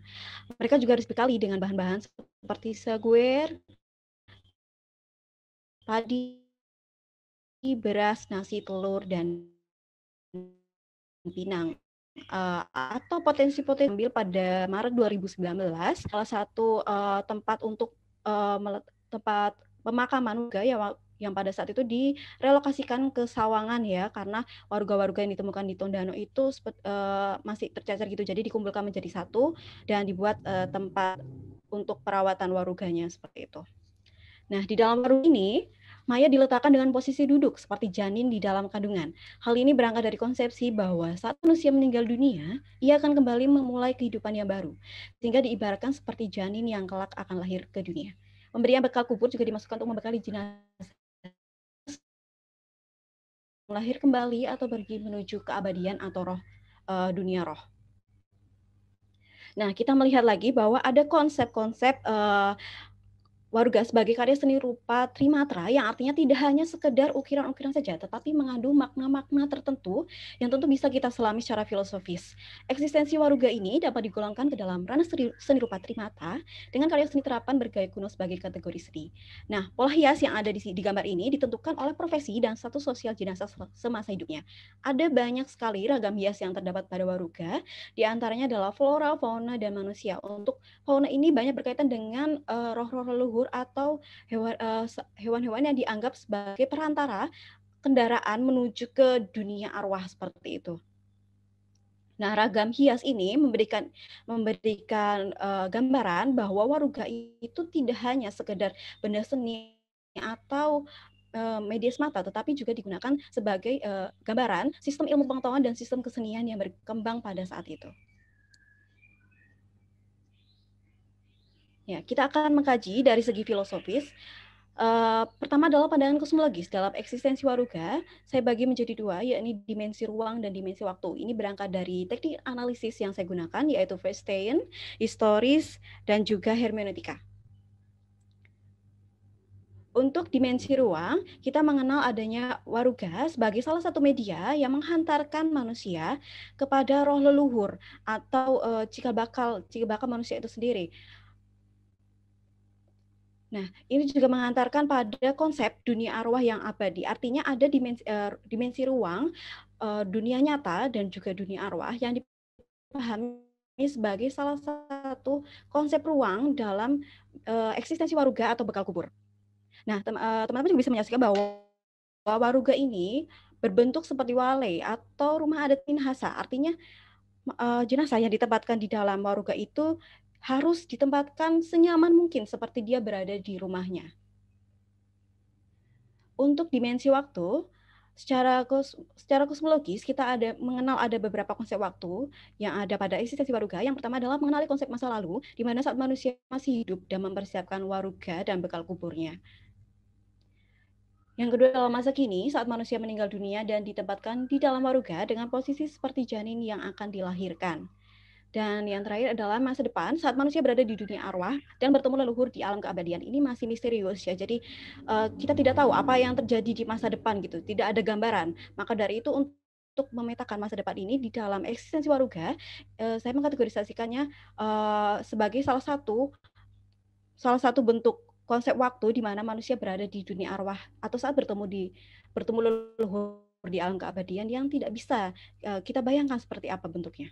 Mereka juga harus dibekali dengan bahan-bahan seperti seguer, padi, beras, nasi, telur, dan pinang. Atau potensi-potensi ambil pada Maret 2019, salah satu tempat untuk tempat pemakaman warga yang pada saat itu direlokasikan ke Sawangan ya, karena warga-warga yang ditemukan di Tondano itu masih tercecer gitu, jadi dikumpulkan menjadi satu dan dibuat tempat untuk perawatan waruganya seperti itu. Nah, di dalam warung ini mayat diletakkan dengan posisi duduk seperti janin di dalam kandungan. Hal ini berangkat dari konsepsi bahwa saat manusia meninggal dunia, ia akan kembali memulai kehidupan yang baru, sehingga diibaratkan seperti janin yang kelak akan lahir ke dunia. Pemberian bekal kubur juga dimasukkan untuk membekali jenazah lahir kembali atau pergi menuju keabadian atau dunia roh. Nah, kita melihat lagi bahwa ada konsep-konsep waruga sebagai karya seni rupa Trimatra yang artinya tidak hanya sekedar ukiran-ukiran saja, tetapi mengandung makna-makna tertentu yang tentu bisa kita selami secara filosofis. Eksistensi waruga ini dapat digolongkan ke dalam ranah seni rupa Trimatra dengan karya seni terapan bergaya kuno sebagai kategori seni. Nah, pola hias yang ada di gambar ini ditentukan oleh profesi dan status sosial jenazah semasa hidupnya. Ada banyak sekali ragam hias yang terdapat pada waruga, di antaranya adalah flora, fauna, dan manusia. Untuk fauna ini banyak berkaitan dengan roh-roh leluhur atau hewan-hewan yang dianggap sebagai perantara kendaraan menuju ke dunia arwah seperti itu. Nah, ragam hias ini memberikan gambaran bahwa waruga itu tidak hanya sekedar benda seni atau media semata, tetapi juga digunakan sebagai gambaran sistem ilmu pengetahuan dan sistem kesenian yang berkembang pada saat itu. Ya, kita akan mengkaji dari segi filosofis. Pertama adalah pandangan kosmologis dalam eksistensi waruga. Saya bagi menjadi dua, yakni dimensi ruang dan dimensi waktu. Ini berangkat dari teknik analisis yang saya gunakan, yaitu Feinstein, historis, dan juga hermeneutika. Untuk dimensi ruang, kita mengenal adanya waruga sebagai salah satu media yang menghantarkan manusia kepada roh leluhur atau cikal bakal manusia itu sendiri. Nah, ini juga mengantarkan pada konsep dunia arwah yang abadi. Artinya ada dimensi ruang, dunia nyata, dan juga dunia arwah yang dipahami sebagai salah satu konsep ruang dalam eksistensi waruga atau bekal kubur. Nah, teman-teman juga bisa menyaksikan bahwa waruga ini berbentuk seperti wale atau rumah adat Minahasa. Artinya jenazah yang ditempatkan di dalam waruga itu harus ditempatkan senyaman mungkin seperti dia berada di rumahnya. Untuk dimensi waktu, secara kosmologis kita mengenal ada beberapa konsep waktu yang ada pada eksistensi waruga. Yang pertama adalah mengenali konsep masa lalu, di mana saat manusia masih hidup dan mempersiapkan waruga dan bekal kuburnya. Yang kedua adalah masa kini, saat manusia meninggal dunia dan ditempatkan di dalam waruga dengan posisi seperti janin yang akan dilahirkan. Dan yang terakhir adalah masa depan, saat manusia berada di dunia arwah dan bertemu leluhur di alam keabadian. Ini masih misterius ya, jadi kita tidak tahu apa yang terjadi di masa depan gitu, tidak ada gambaran. Maka dari itu untuk memetakan masa depan ini di dalam eksistensi waruga, saya mengkategorisasikannya sebagai salah satu bentuk konsep waktu di mana manusia berada di dunia arwah atau saat bertemu leluhur di alam keabadian yang tidak bisa kita bayangkan seperti apa bentuknya.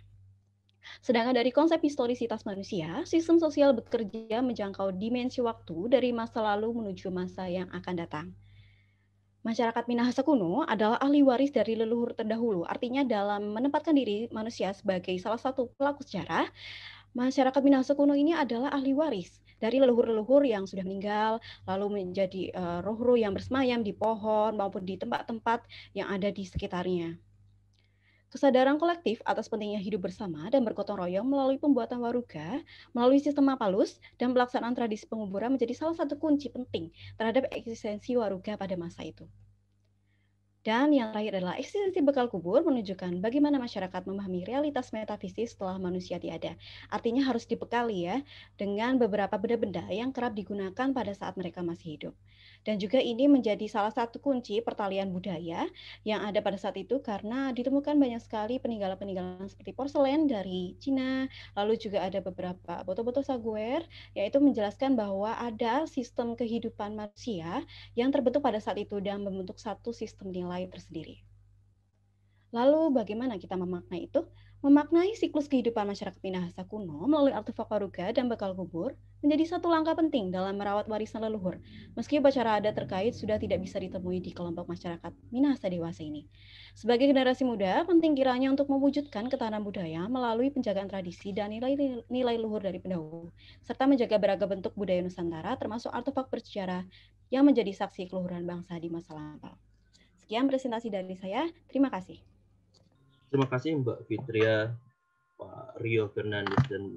Sedangkan dari konsep historisitas manusia, sistem sosial bekerja menjangkau dimensi waktu dari masa lalu menuju masa yang akan datang. Masyarakat Minahasa kuno adalah ahli waris dari leluhur terdahulu. Artinya dalam menempatkan diri manusia sebagai salah satu pelaku sejarah, masyarakat Minahasa kuno ini adalah ahli waris dari leluhur-leluhur yang sudah meninggal, lalu menjadi roh-roh yang bersemayam di pohon maupun di tempat-tempat yang ada di sekitarnya. Kesadaran kolektif atas pentingnya hidup bersama dan bergotong royong melalui pembuatan waruga, melalui sistem mapalus, dan pelaksanaan tradisi penguburan menjadi salah satu kunci penting terhadap eksistensi waruga pada masa itu. Dan yang terakhir adalah eksistensi bekal kubur menunjukkan bagaimana masyarakat memahami realitas metafisik setelah manusia tiada. Artinya harus dibekali ya dengan beberapa benda-benda yang kerap digunakan pada saat mereka masih hidup. Dan juga ini menjadi salah satu kunci pertalian budaya yang ada pada saat itu karena ditemukan banyak sekali peninggalan-peninggalan seperti porselen dari Cina, lalu juga ada beberapa botol-botol saguer, yaitu menjelaskan bahwa ada sistem kehidupan manusia yang terbentuk pada saat itu dan membentuk satu sistem nilai tersendiri. Lalu bagaimana kita memaknai itu? Memaknai siklus kehidupan masyarakat Minahasa kuno melalui artefak waruga dan bekal kubur menjadi satu langkah penting dalam merawat warisan leluhur, meski upacara adat terkait sudah tidak bisa ditemui di kelompok masyarakat Minahasa dewasa ini. Sebagai generasi muda, penting kiranya untuk mewujudkan ketahanan budaya melalui penjagaan tradisi dan nilai luhur dari pendahulu, serta menjaga beragam bentuk budaya Nusantara termasuk artefak bersejarah yang menjadi saksi keluhuran bangsa di masa lampau. Sekian presentasi dari saya, terima kasih. Terima kasih Mbak Fitria, Pak Rio Fernandes, dan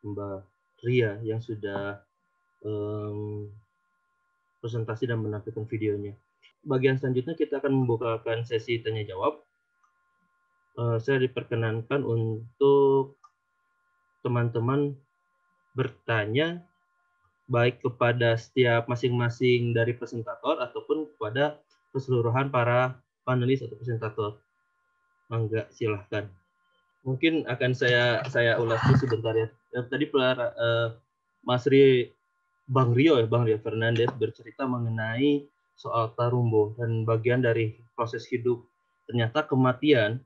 Mbak Ria yang sudah presentasi dan menampilkan videonya. Bagian selanjutnya kita akan membukakan sesi tanya jawab. Saya diperkenankan untuk teman-teman bertanya baik kepada setiap masing-masing dari presentator ataupun kepada keseluruhan para panelis atau presentator. Mangga, silahkan. Mungkin akan saya ulas sebentar ya. Tadi Mas Bang Rio Fernandes bercerita mengenai soal Tarumbo dan bagian dari proses hidup. Ternyata kematian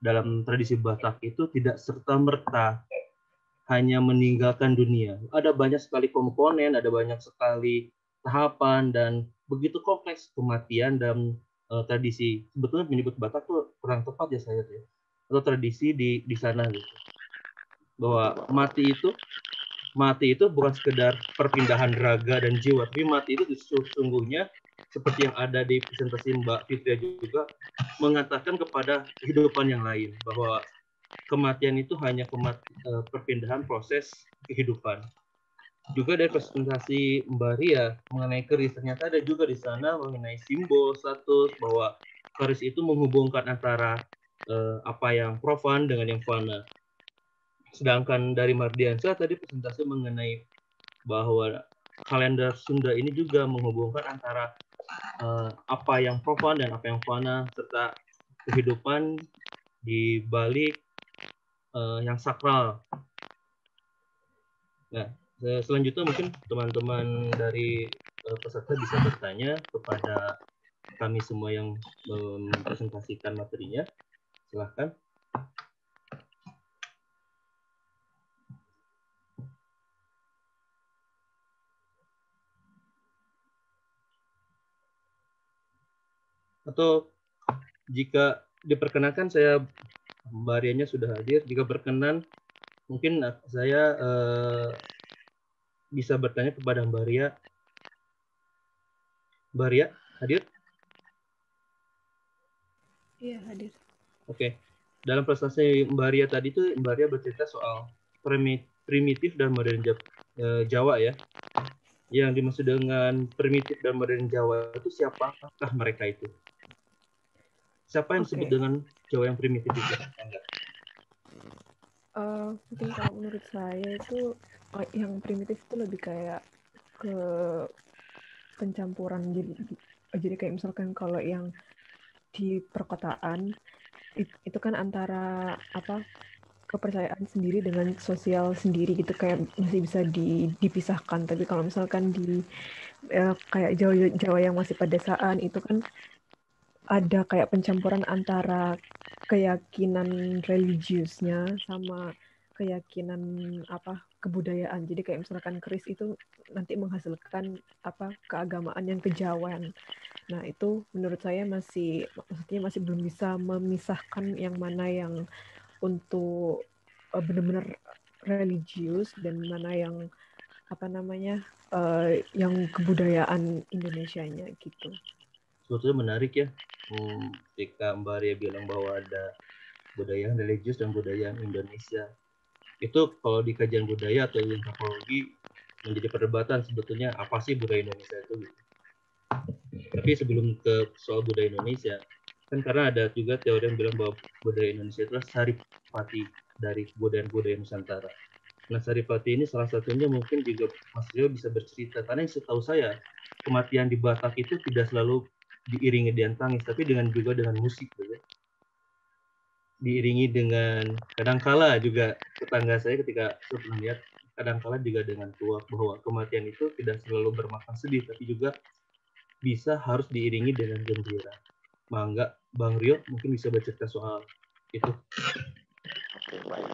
dalam tradisi Batak itu tidak serta-merta hanya meninggalkan dunia. Ada banyak sekali komponen, ada banyak sekali tahapan, dan begitu kompleks kematian dalam tradisi. Sebetulnya menyebut Batak tuh kurang tepat ya saya ya. Atau tradisi di sana gitu. Bahwa mati itu bukan sekedar perpindahan raga dan jiwa, tapi mati itu sesungguhnya seperti yang ada di presentasi Mbak Fitria juga mengatakan kepada kehidupan yang lain, bahwa kematian itu hanya perpindahan proses kehidupan. Juga dari presentasi Mbak Ria mengenai keris, ternyata ada juga di sana mengenai simbol, status, bahwa keris itu menghubungkan antara apa yang profan dengan yang fana. Sedangkan dari Mardiansyah tadi presentasi mengenai bahwa kalender Sunda ini juga menghubungkan antara apa yang profan dan apa yang fana, serta kehidupan di balik yang sakral. Nah, selanjutnya mungkin teman-teman dari peserta bisa bertanya kepada kami semua yang mempresentasikan materinya. Silahkan. Atau jika diperkenankan, saya Mbak Rianya sudah hadir. Jika berkenan, mungkin saya bisa bertanya kepada Mbak Ria. Mbak Ria, hadir? Iya, hadir. Oke. Dalam presentasi Mbak Ria tadi itu, Mbak Ria bercerita soal primitif dan modern Jawa ya. Yang dimaksud dengan primitif dan modern Jawa itu siapakah mereka itu? Siapa yang disebut dengan Jawa yang primitif itu? Mungkin kalau menurut saya itu yang primitif itu lebih kayak ke pencampuran, jadi kayak misalkan kalau yang di perkotaan itu kan antara kepercayaan sendiri dengan sosial sendiri gitu, kayak masih bisa dipisahkan. Tapi kalau misalkan di kayak Jawa yang masih pedesaan itu kan ada kayak pencampuran antara keyakinan religiusnya sama keyakinan kebudayaan. Jadi kayak misalkan keris itu nanti menghasilkan keagamaan yang kejawen. Nah, itu menurut saya masih belum bisa memisahkan yang mana yang untuk benar-benar religius dan mana yang yang kebudayaan Indonesianya gitu. Sebetulnya menarik ya, ketika Mbak Ria bilang bahwa ada budaya religius dan budaya Indonesia. Itu kalau di kajian budaya atau antropologi menjadi perdebatan sebetulnya apa sih budaya Indonesia itu. Tapi sebelum ke soal budaya Indonesia, kan karena ada juga teori yang bilang bahwa budaya Indonesia adalah saripati dari kebudayaan-budaya Nusantara. Nah, saripati ini salah satunya mungkin juga Mas Rio bisa bercerita, karena yang setahu saya kematian di Batak itu tidak selalu diiringi dengan tangis, tapi juga dengan musik, gitu. Diiringi dengan kadangkala juga tetangga saya ketika saya pernah lihat kadangkala juga dengan tuak, bahwa kematian itu tidak selalu bermakna sedih, tapi juga bisa harus diiringi dengan gembira. Mangga, Bang Rio mungkin bisa bercerita soal itu. Oke, baik.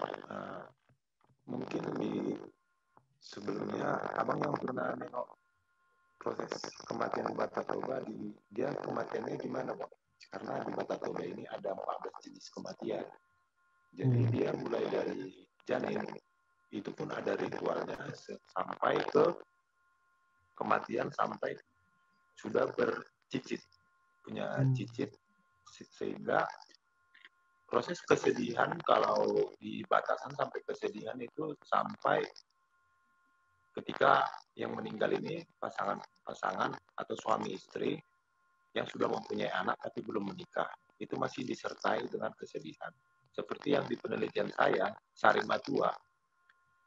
Mungkin sebelumnya abang yang pernah nengok proses kematian Batak Toba, dia kematiannya gimana, Bang? Karena di Batak Toba ini ada 14 jenis kematian. Jadi dia mulai dari janin, itu pun ada ritualnya sampai ke kematian, sampai sudah bercicit, punya cicit, sehingga proses kesedihan kalau di batasan sampai kesedihan itu sampai ketika yang meninggal ini pasangan atau suami istri yang sudah mempunyai anak tapi belum menikah, itu masih disertai dengan kesedihan. Seperti yang di penelitian saya, Sarimatua,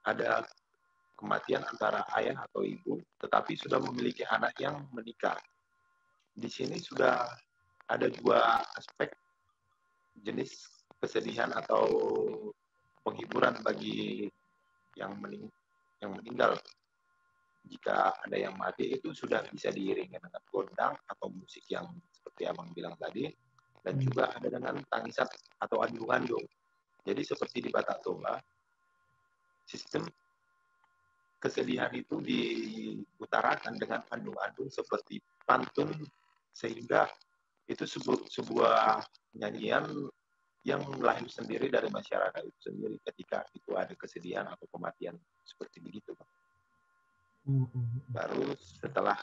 ada kematian antara ayah atau ibu, tetapi sudah memiliki anak yang menikah. Di sini sudah ada dua aspek jenis kesedihan atau penghiburan bagi yang meninggal. Jika ada yang mati, itu sudah bisa diiringi dengan gondang atau musik yang seperti abang bilang tadi, dan juga ada dengan tangisan atau andung-andung. Jadi seperti di Batak Toba, sistem kesedihan itu diutarakan dengan andung-andung seperti pantun, sehingga itu sebuah nyanyian yang lahir sendiri dari masyarakat itu sendiri ketika itu ada kesedihan atau kematian seperti begitu, Pak. Baru setelah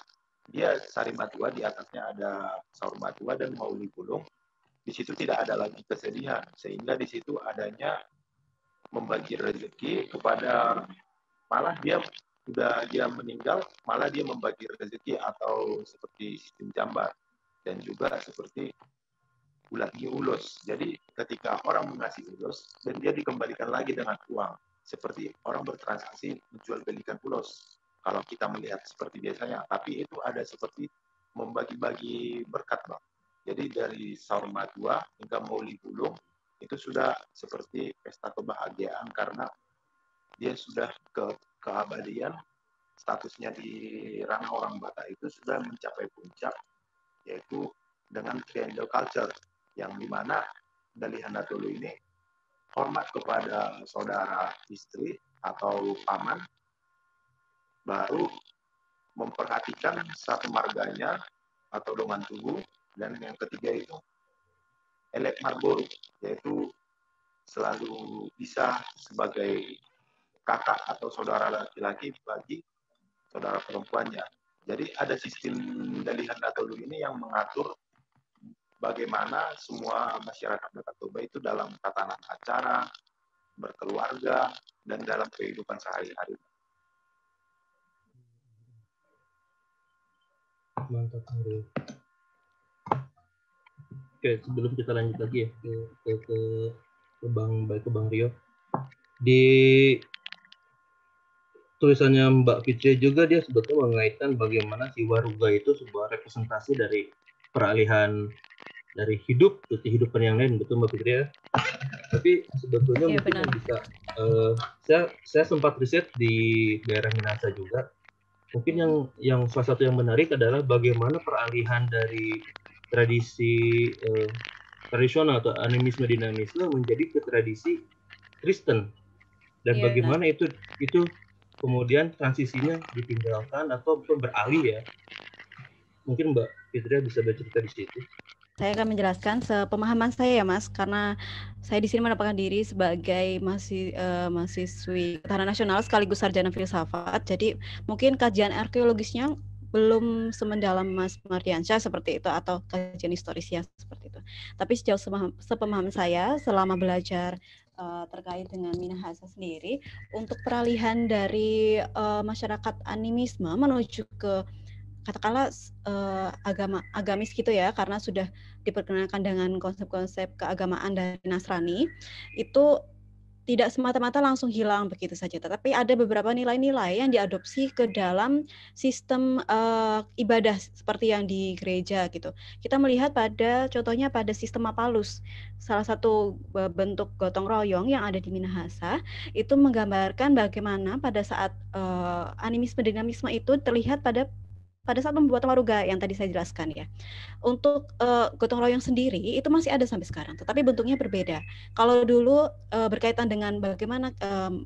dia Sarimatua, di atasnya ada Saurmatua dan Mauli Bulung, di situ tidak ada lagi kesedihan, sehingga di situ adanya membagi rezeki kepada, malah dia meninggal, malah dia membagi rezeki atau seperti sistem jambar, dan juga seperti ulangi ulos. Jadi ketika orang mengasih ulos dan dia dikembalikan lagi dengan uang, seperti orang bertransaksi menjual belikan ulos kalau kita melihat seperti biasanya, tapi itu ada seperti membagi-bagi berkat, Bang. Jadi dari Saurmatua hingga Mauli Bulung itu sudah seperti pesta kebahagiaan, karena dia sudah keabadian, statusnya di ranah orang Batak itu sudah mencapai puncak, yaitu dengan triangle culture, yang dimana dari Handatodo ini hormat kepada saudara istri atau paman, baru memperhatikan satu marganya atau dongan tubuh, dan yang ketiga itu elek marboru, yaitu selalu bisa sebagai kakak atau saudara laki-laki bagi saudara perempuannya. Jadi ada sistem dari Handatodo ini yang mengatur bagaimana semua masyarakat Batak Toba itu dalam tatanan acara, berkeluarga, dan dalam kehidupan sehari-hari. Mantap, Bang. Oke, sebelum kita lanjut lagi ya ke Bang Rio, di tulisannya Mbak Fitri juga dia sebetulnya mengaitkan bagaimana si Waruga itu sebuah representasi dari peralihan dari hidup ke kehidupan yang lain, betul Mbak Fitri ya? Tapi sebetulnya mungkin yang bisa saya sempat riset di daerah Minahasa juga. Mungkin yang salah satu yang menarik adalah bagaimana peralihan dari tradisi tradisional atau animisme dinamisme menjadi ke tradisi Kristen, dan bagaimana itu kemudian transisinya ditinggalkan atau beralih ya. Mungkin Mbak Fitria bisa bercerita di situ. Saya akan menjelaskan sepemahaman saya ya Mas, karena saya di sini mendapatkan diri sebagai mahasiswi ketahanan nasional sekaligus sarjana filsafat. Jadi mungkin kajian arkeologisnya belum semendalam Mas Mardiansyah seperti itu atau kajian historisnya seperti itu. Tapi sejauh sepemahaman saya selama belajar terkait dengan Minahasa sendiri, untuk peralihan dari masyarakat animisme menuju ke katakanlah agamis gitu ya, karena sudah diperkenalkan dengan konsep-konsep keagamaan dari Nasrani, itu tidak semata-mata langsung hilang begitu saja, tetapi ada beberapa nilai-nilai yang diadopsi ke dalam sistem ibadah seperti yang di gereja gitu. Kita melihat contohnya pada sistem Mapalus, salah satu bentuk gotong royong yang ada di Minahasa, itu menggambarkan bagaimana pada saat animisme dinamisme itu terlihat pada saat membuat waruga yang tadi saya jelaskan ya. Untuk gotong royong sendiri itu masih ada sampai sekarang, tetapi bentuknya berbeda. Kalau dulu berkaitan dengan bagaimana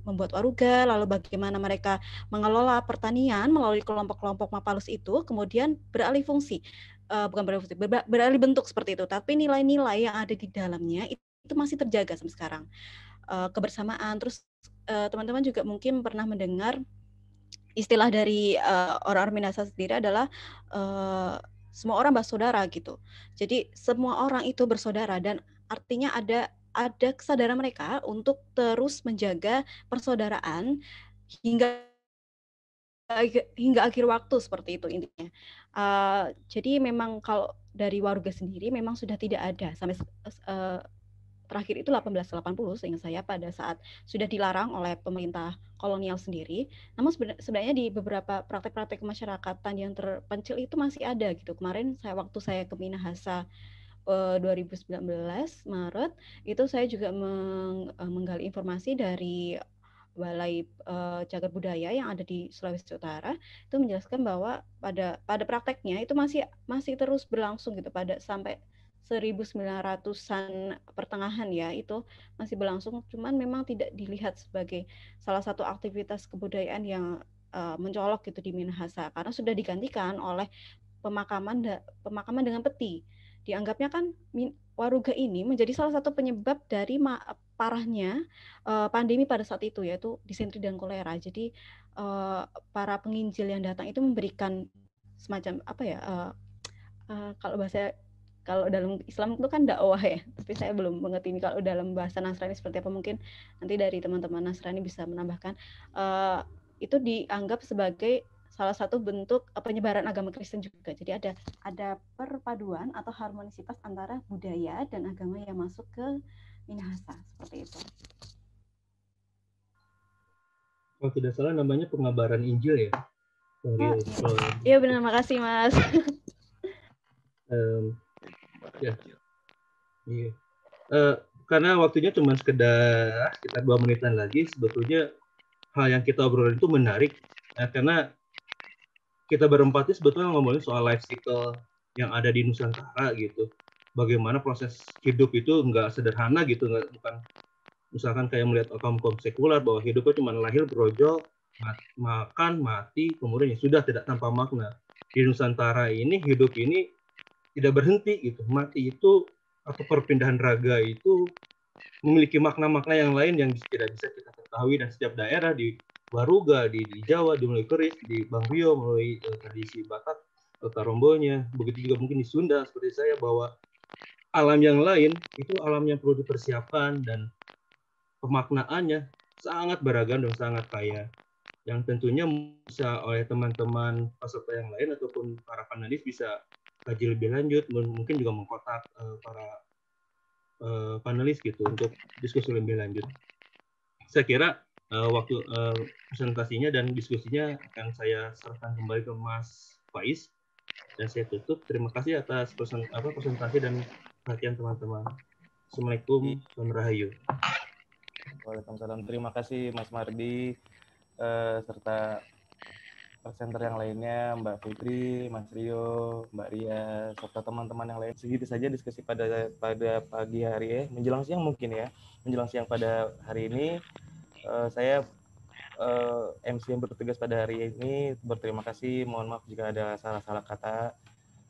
membuat waruga, lalu bagaimana mereka mengelola pertanian melalui kelompok-kelompok Mapalus itu, kemudian beralih fungsi, beralih bentuk seperti itu. Tapi nilai-nilai yang ada di dalamnya itu masih terjaga sampai sekarang. Kebersamaan, terus teman-teman juga mungkin pernah mendengar istilah dari orang-orang Minahasa sendiri adalah semua orang bersaudara gitu. Jadi semua orang itu bersaudara dan artinya ada kesadaran mereka untuk terus menjaga persaudaraan hingga akhir waktu seperti itu intinya. Jadi memang kalau dari waruga sendiri memang sudah tidak ada sampai terakhir itu 1880 seingat saya, pada saat sudah dilarang oleh pemerintah kolonial sendiri. Namun sebenarnya di beberapa praktek-praktek kemasyarakatan yang terpencil itu masih ada gitu. Kemarin waktu saya ke Minahasa 2019 Maret itu saya juga menggali informasi dari Balai Cagar Budaya yang ada di Sulawesi Utara, itu menjelaskan bahwa pada prakteknya itu masih terus berlangsung gitu sampai 1900-an pertengahan ya, itu masih berlangsung, cuman memang tidak dilihat sebagai salah satu aktivitas kebudayaan yang mencolok gitu di Minahasa, karena sudah digantikan oleh pemakaman dengan peti. Dianggapnya kan waruga ini menjadi salah satu penyebab dari parahnya pandemi pada saat itu, yaitu disentri dan kolera. Jadi para penginjil yang datang itu memberikan semacam apa ya, kalau dalam Islam itu kan dakwah ya, tapi saya belum mengerti ini kalau dalam bahasa Nasrani seperti apa, mungkin nanti dari teman-teman Nasrani bisa menambahkan. Itu dianggap sebagai salah satu bentuk penyebaran agama Kristen juga. Jadi ada perpaduan atau harmonisitas antara budaya dan agama yang masuk ke Minahasa seperti itu. Kalau tidak salah namanya pengabaran Injil ya. Iya benar, makasih Mas. Ya. Iya. Karena waktunya cuma sekitar 2 menitan lagi, sebetulnya hal yang kita obrolin itu menarik, karena kita berempat sebetulnya ngomongin soal life cycle yang ada di Nusantara gitu. Bagaimana proses hidup itu nggak sederhana gitu, bukan misalkan kayak melihat kaum sekuler bahwa hidupnya cuma lahir, berojol, makan, mati, kemudian ya sudah, tidak tanpa makna. Di Nusantara ini hidup ini tidak berhenti gitu. Mati itu atau perpindahan raga itu memiliki makna-makna yang lain yang tidak bisa kita ketahui, dan setiap daerah di Waruga, di Jawa, di Mulai Keris, di Bang Rio, melalui tradisi Batak, Karombonya, begitu juga mungkin di Sunda seperti saya, bahwa alam yang lain itu alam yang perlu dipersiapkan dan pemaknaannya sangat beragam dan sangat kaya, yang tentunya bisa oleh teman-teman peserta yang lain ataupun para panelis bisa kaji lebih lanjut, mungkin juga mengkontak para panelis gitu untuk diskusi lebih lanjut. Saya kira waktu presentasinya dan diskusinya akan saya serahkan kembali ke Mas Faiz, dan saya tutup. Terima kasih atas presentasi dan perhatian teman-teman. Assalamualaikum warahmatullahi wabarakatuh. Waalaikumsalam. Terima kasih Mas Mardi serta presenter yang lainnya, Mbak Fitri, Mas Rio, Mbak Ria, serta teman-teman yang lain. Segitu saja diskusi pada pagi hari menjelang siang mungkin ya. Menjelang siang pada hari ini, saya MC yang bertugas pada hari ini berterima kasih. Mohon maaf jika ada salah-salah kata.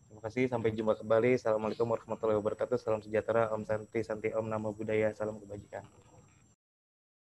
Terima kasih. Sampai jumpa kembali. Assalamualaikum warahmatullahi wabarakatuh. Salam sejahtera. Om Santi, Santi Om, Namo Buddhaya. Salam kebajikan.